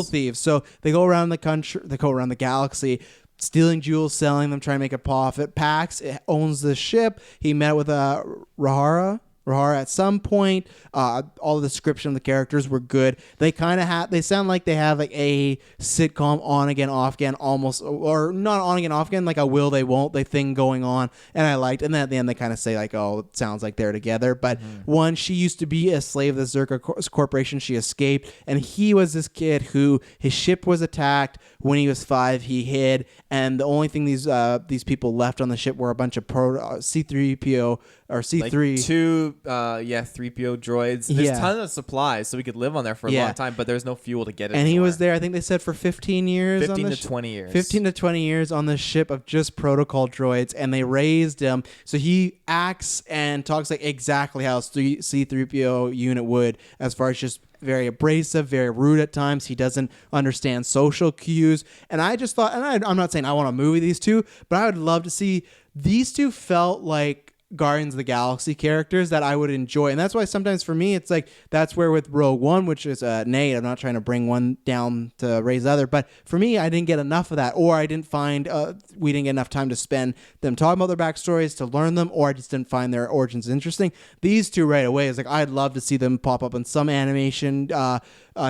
thieves.
So they go around the country, they go around the galaxy, stealing jewels, selling them, trying to make a profit. Pax owns the ship. He met with Rahara at some point. All the description of the characters were good. They kind of they sound like they have like a sitcom on again, off again, almost, or not on again, off again, like a will they won't they thing going on. And I liked, and then at the end they kind of say like, oh, it sounds like they're together. But one, she used to be a slave of the Zerka Corporation. She escaped, and he was this kid who his ship was attacked when he was 5. He hid, and the only thing these people left on the ship were a bunch of C-3PO or C3
like two 3PO droids. There's tons of supplies, so we could live on there for a long time, but there's no fuel to get it.
And he was there, I think they said, for 15 years.
15 to 20 years.
15 to 20 years on this ship of just protocol droids, and they raised him. So he acts and talks like exactly how a C-3PO unit would, as far as just very abrasive, very rude at times. He doesn't understand social cues. And I just thought, and I'm not saying I want to movie these two, but I would love to see these two felt like Guardians of the Galaxy characters that I would enjoy. And that's why sometimes for me, it's like, that's where with Rogue One, which is Nate, I'm not trying to bring one down to raise the other, but for me, I didn't get enough of that, or I didn't find, we didn't get enough time to spend them talking about their backstories, to learn them, or I just didn't find their origins interesting. These two right away is like, I'd love to see them pop up in some animation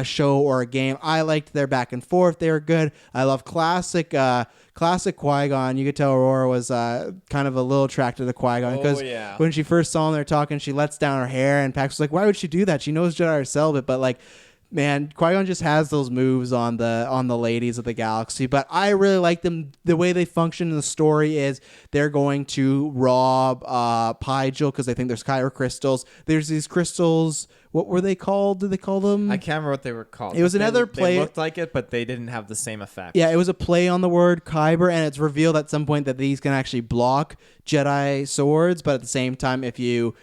show or a game. I liked their back and forth. They were good. I love classic Qui-Gon. You could tell Aurora was kind of a little attracted to Qui-Gon because when she first saw him there talking, she lets down her hair, and Pax was like, why would she do that? She knows Jedi are celibate, but like, man, Qui-Gon just has those moves on the ladies of the galaxy, but I really like them. The way they function in the story is they're going to rob Pygel because they think there's kyber crystals. There's these crystals. What were they called? Did they call them?
I can't remember what they were called.
It was another play.
They looked like it, but they didn't have the same effect.
Yeah, it was a play on the word kyber, and it's revealed at some point that these can actually block Jedi swords, but at the same time, if you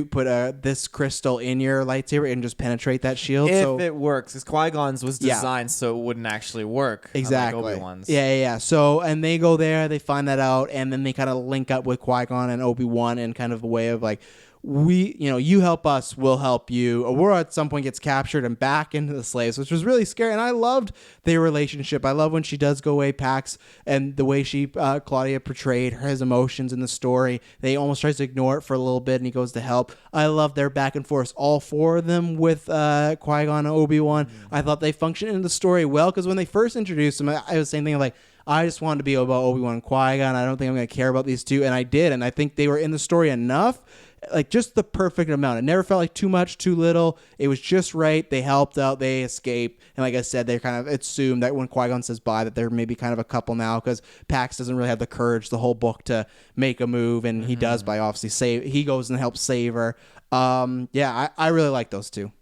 put this crystal in your lightsaber and just penetrate that shield.
If it works, because Qui-Gon's was designed so it wouldn't actually work.
Exactly.
Unlike Obi-Wan's.
Yeah. So, and they go there, they find that out, and then they kind of link up with Qui-Gon and Obi-Wan in kind of a way of like, you help us, we'll help you. Aurora at some point gets captured and back into the slaves, which was really scary. And I loved their relationship. I love when she does go away, Pax, and the way Claudia portrayed his emotions in the story. They almost tries to ignore it for a little bit, and he goes to help. I love their back and forth, all four of them with Qui-Gon and Obi-Wan. I thought they functioned in the story well, because when they first introduced them, I was the same thing like, I just wanted to be about Obi-Wan and Qui-Gon. I don't think I'm going to care about these two, and I did. And I think they were in the story enough, like just the perfect amount. It never felt like too much, too little. It was just right. They helped out. They escaped. And like I said, they kind of assumed that when Qui-Gon says bye, that they're maybe kind of a couple now, because Pax doesn't really have the courage the whole book to make a move, and he does by obviously he goes and helps save her. I really like those two.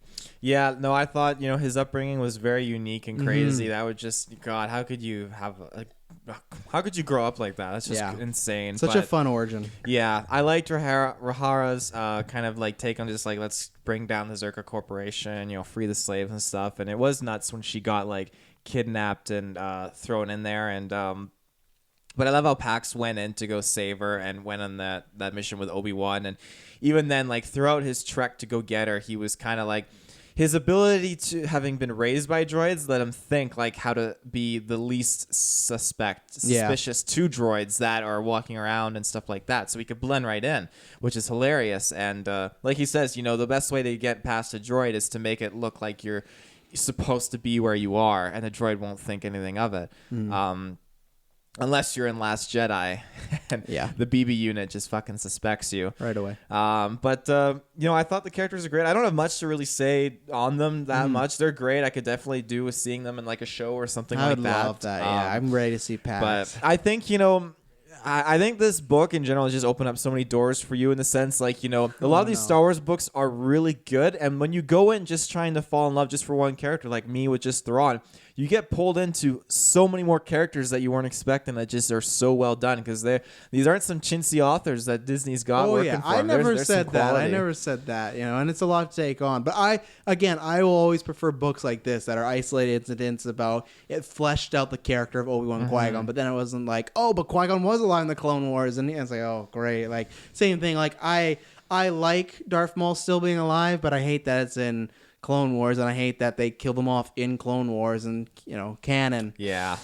Yeah, no, I thought, his upbringing was very unique and crazy. That would just, God, how could you grow up like that? That's just insane.
Such a fun origin.
Yeah, I liked Rahara's kind of like take on just like, let's bring down the Zerka Corporation, free the slaves and stuff. And it was nuts when she got like kidnapped and thrown in there. And but I love how Pax went in to go save her and went on that mission with Obi-Wan. And even then, like throughout his trek to go get her, he was kind of like, his ability to having been raised by droids let him think like how to be the least suspicious to droids that are walking around and stuff like that. So he could blend right in, which is hilarious. And like he says, the best way to get past a droid is to make it look like you're supposed to be where you are, and the droid won't think anything of it. Unless you're in Last Jedi, and the BB unit just fucking suspects you
right away.
But I thought the characters are great. I don't have much to really say on them that much. They're great. I could definitely do with seeing them in like a show or something like that.
I would love that. I'm ready to see Pax.
But I think I think this book in general has just opened up so many doors for you in the sense like, a lot of these Star Wars books are really good. And when you go in just trying to fall in love just for one character, like me with just Thrawn, you get pulled into so many more characters that you weren't expecting that just are so well done, because these aren't some chintzy authors that Disney's got working for them.
I never said that. I never said that, and it's a lot to take on. But I will always prefer books like this that are isolated incidents about it fleshed out the character of Obi-Wan and Qui-Gon, but then it wasn't like, oh, but Qui-Gon was alive in the Clone Wars, and it's like, oh, great. Like, same thing. Like, I like Darth Maul still being alive, but I hate that it's in Clone Wars, and I hate that they killed them off in Clone Wars and canon.
Yeah,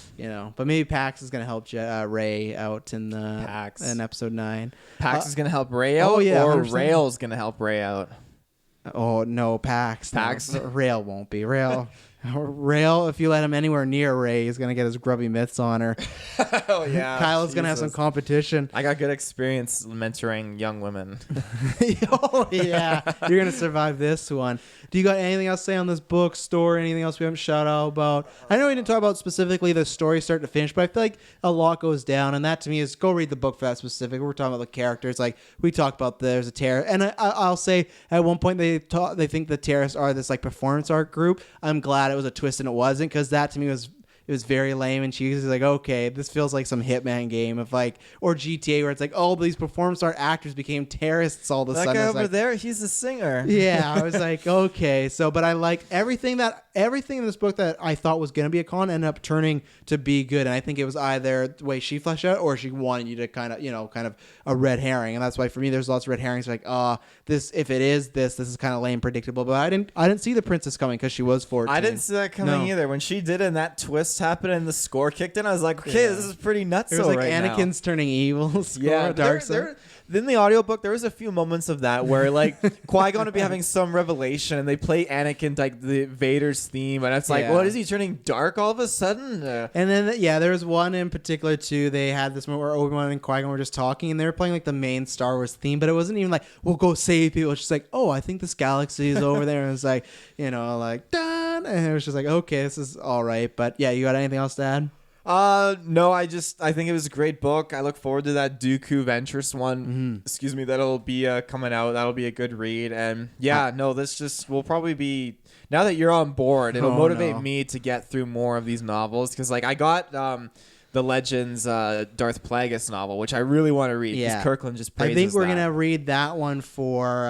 but maybe Pax is gonna help Rey out in episode 9.
Pax is gonna help Rey out, or Rael's gonna help Rey out.
Oh no, Pax. No, Rael won't be. Rael, if you let him anywhere near Rey, he's gonna get his grubby mitts on her.
Oh yeah,
Kylo's gonna have some competition.
I got good experience mentoring young women.
Oh yeah, you're gonna survive this one. Do you got anything else to say on this book, story, anything else we haven't shout out about? I know we didn't talk about specifically the story start to finish, but I feel like a lot goes down, and that to me is go read the book for that specific. We're talking about the characters, like we talked about. There's a terror, and I'll say at one point they think the terrorists are this like performance art group. I'm glad it was a twist and it wasn't, because that to me was very lame and cheesy. It's like, okay, this feels like some Hitman game of like, or GTA, where it's like, oh, these performance art actors became terrorists all of a sudden.
That guy over
like,
there, he's a singer.
Yeah, I was like, okay. So, but I liked everything in this book that I thought was going to be a con ended up turning to be good. And I think it was either the way she fleshed out, or she wanted you to kind of a red herring. And that's why for me, there's lots of red herrings. Like, this is kind of lame, predictable. But I didn't see the princess coming because she was 14.
I didn't see that coming either. When she did in that twist twist happened and the score kicked in, I was like, okay, this is pretty nuts.
It was like
right
Anakin's
now.
turning evil. Score,
Yeah,
dark side.
in the audiobook, there was a few moments of that where like Qui-Gon would be having some revelation and they play Anakin like the Vader's theme, and it's like, what is he turning dark all of a sudden?
And then there was one in particular too. They had this moment where Obi-Wan and Qui-Gon were just talking, and they were playing like the main Star Wars theme, but it wasn't even like, we'll go save people. It's just like, oh, I think this galaxy is over there, and it's like, like dun, and it was just like, okay, this is all right. But yeah, you got anything else to add?
No, I think it was a great book. I look forward to that Dooku Ventress one. Excuse me, that'll be coming out. That'll be a good read. And this just will probably be, now that you're on board, it'll motivate me to get through more of these novels, because like I got the Legends Darth Plagueis novel, which I really want to read because Kirkland just praises
I think we're
that.
gonna read that one for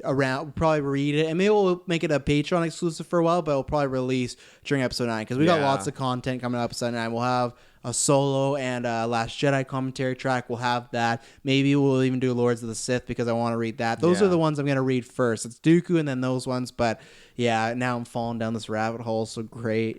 probably read it, and maybe we'll make it a Patreon exclusive for a while, but we'll probably release during episode 9 because we got lots of content coming up. Episode 9, we'll have a solo and Last Jedi commentary track. We'll have that. Maybe we'll even do Lords of the Sith because I want to read that. Those are the ones I'm gonna read first. It's Dooku and then those ones, but yeah, now I'm falling down this rabbit hole. So great,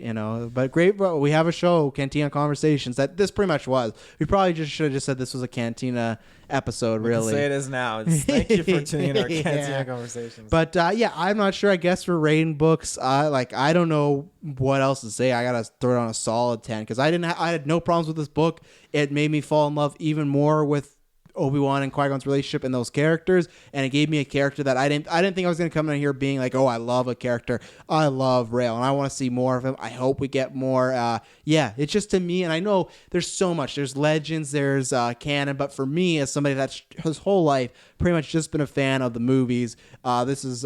but great. We have a show, Cantina Conversations, that this pretty much was. We probably just should have just said this was a Cantina episode, really.
We can say it is now. Thank you for tuning in our Cantina Conversations.
But I'm not sure. I guess we're rating books. I don't know what else to say. I gotta throw it on a solid 10 because I had no problems with this book. It made me fall in love even more with Obi-Wan and Qui-Gon's relationship and those characters, and it gave me a character that I didn't think I was going to come in here being like, oh, I love a character. I love Rael, and I want to see more of him. I hope we get more. It's just, to me, and I know there's so much. There's Legends, there's canon, but for me, as somebody that's his whole life pretty much just been a fan of the movies, this is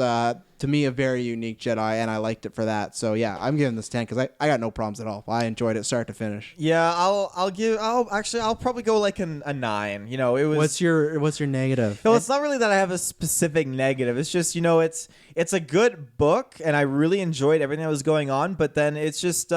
to me a very unique Jedi, and I liked it for that. So yeah, I'm giving this 10 because I got no problems at all. I enjoyed it start to finish.
Yeah, I'll probably go like a 9. It was.
What's your negative?
No, it's not really that I have a specific negative. It's just it's a good book, and I really enjoyed everything that was going on. But then it's just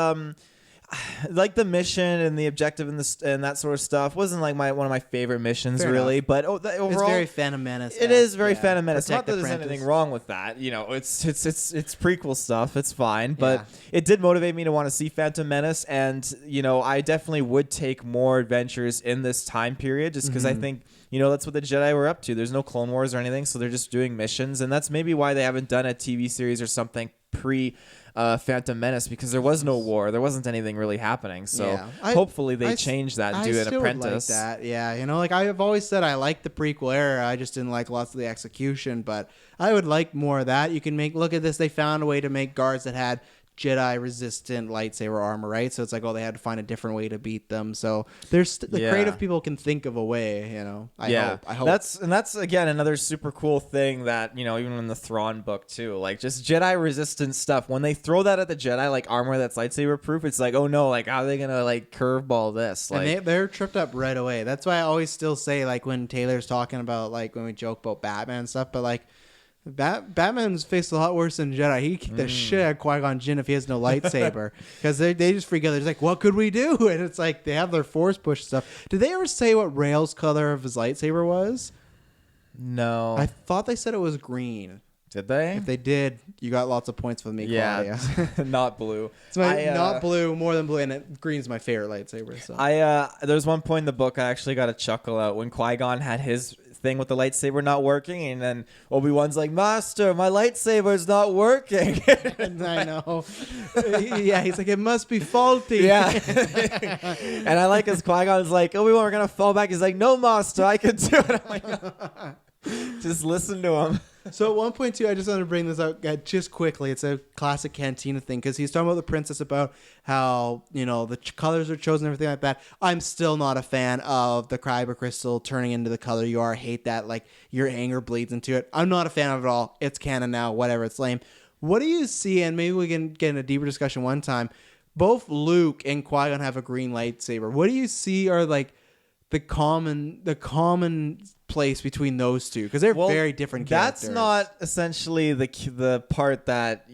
like the mission and the objective and that sort of stuff wasn't like one of my favorite missions. Fair really enough. But overall,
it's very Phantom Menace.
It is very Phantom Menace. Not that there's
Apprentice.
anything wrong with that. It's prequel stuff. It's fine, but it did motivate me to want to see Phantom Menace, and I definitely would take more adventures in this time period just because I think that's what the Jedi were up to. There's no Clone Wars or anything, so they're just doing missions, and that's maybe why they haven't done a TV series or something pre Phantom Menace, because there was no war, there wasn't anything really happening. So hopefully they change that and do an Apprentice.
Like that. Yeah, I've always said I like the prequel era. I just didn't like lots of the execution, but I would like more of that. You can look at this. They found a way to make guards that had Jedi resistant lightsaber armor, right? So it's like, they had to find a different way to beat them. So there's creative people can think of a way, I hope.
That's again another super cool thing that, even in the Thrawn book too, like just Jedi resistant stuff. When they throw that at the Jedi, like armor that's lightsaber proof, it's like, oh no, like how are they gonna like curveball this? Like,
and they're tripped up right away. That's why I always still say, like when Taylor's talking about like when we joke about Batman and stuff, but like Batman's faced a lot worse than Jedi. He kicked the shit out of Qui-Gon Jinn if he has no lightsaber, because they just freak out. They're just like, what could we do? And it's like they have their force push stuff. Did they ever say what Rael's color of his lightsaber was?
No.
I thought they said it was green.
Did they?
If they did, you got lots of points with me, Claudia.
Not blue.
It's not blue, more than blue, and green's my favorite lightsaber. So.
There's one point in the book I actually got a chuckle out when Qui-Gon had his thing with the lightsaber not working, and then Obi-Wan's like, Master, my lightsaber's not working.
I know. Yeah, he's like, it must be faulty.
Yeah. And I like as Qui-Gon's like, Obi-Wan, we're gonna fall back. He's like, no, Master, I can do it. I'm like, just listen to him.
So at one point too, I just want to bring this out just quickly. It's a classic Cantina thing because he's talking about the princess, about how the colors are chosen and everything like that. I'm still not a fan of the kyber crystal turning into the color you are. I hate that, like your anger bleeds into it. I'm not a fan of it at all. It's canon now, whatever. It's lame. What do you see? And maybe we can get in a deeper discussion one time. Both Luke and Qui-Gon have a green lightsaber. What do you see are like the common place between those two, because they're very different characters.
That's not essentially the part that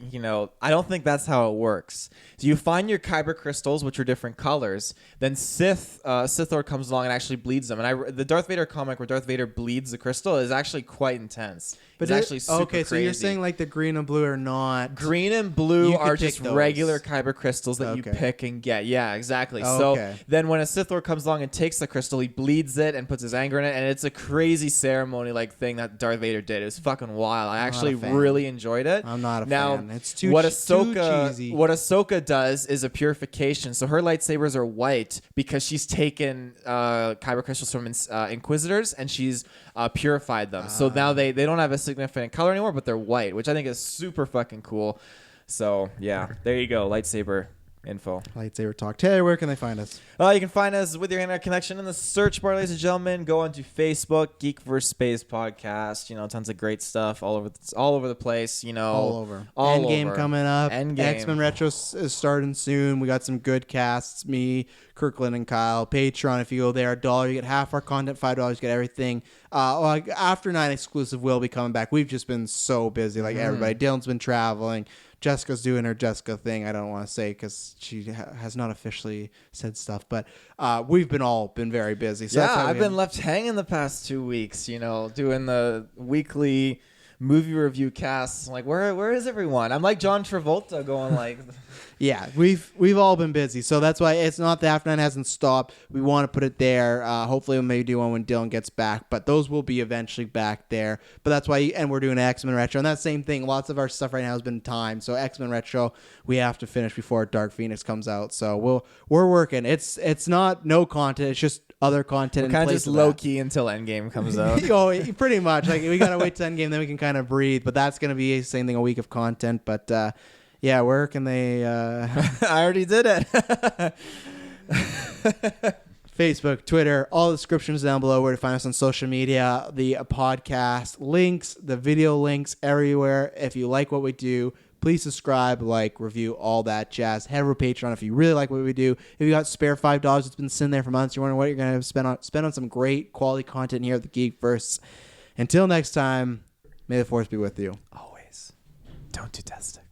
I don't think that's how it works. So you find your kyber crystals, which are different colors. Then Sith Lord comes along and actually bleeds them. And the Darth Vader comic where Darth Vader bleeds the crystal is actually quite intense. But it's actually super crazy.
So you're saying like the green and blue are not...
Green and blue
You
are
could
just
pick those.
regular kyber crystals that you pick and get. Yeah, exactly. So then when a Sith Lord comes along and takes the crystal, he bleeds it and puts his anger in it, and it's a crazy ceremony like thing that Darth Vader did. It was fucking wild. I actually really enjoyed it.
I'm not a fan. It's too
what
cheesy.
What Ahsoka does is a purification. So her lightsabers are white because she's taken kyber crystals from Inquisitors and she's purified them. So now they don't have a significant color anymore, but they're white, which I think is super fucking cool. So yeah, there you go, lightsaber info.
Lightsaber talk. Taylor, where can they find us?
You can find us with your internet connection in the search bar, ladies and gentlemen. Go onto Facebook, Geek vs. Space Podcast. Tons of great stuff all over the place.
All over. Endgame coming up.
Endgame.
X-Men Retro is starting soon. We got some good casts. Me, Kirkland, and Kyle. Patreon. If you go there, $1, you get half our content. $5, you get everything. After 9 exclusive will be coming back. We've just been so busy, like everybody. Dylan's been traveling. Jessica's doing her Jessica thing. I don't want to say because she has not officially said stuff, but we've been very busy. So
I've been left hanging the past 2 weeks, doing the weekly movie review casts. Like, where is everyone? I'm like John Travolta going like...
Yeah, we've all been busy, so that's why it's not the After 9 hasn't stopped. We want to put it there. Hopefully, we'll maybe do one when Dylan gets back, but those will be eventually back there. But that's why, and we're doing X-Men Retro, and that same thing. Lots of our stuff right now has been timed, so X-Men Retro we have to finish before Dark Phoenix comes out. So we're working. It's not no content. It's just other content.
We're kind of just low key until Endgame comes out.
Pretty much. Like we gotta wait till Endgame, then we can kind of breathe. But that's gonna be the same thing, a week of content. But yeah, where can they...
I already did it.
Facebook, Twitter, all the descriptions down below where to find us on social media, the podcast links, the video links everywhere. If you like what we do, please subscribe, like, review, all that jazz. Head over to Patreon if you really like what we do. If you got spare $5 that's been sitting there for months, you're wondering what you're going to spend on some great quality content here at the Geekverse. Until next time, may the force be with you.
Always. Don't do testing.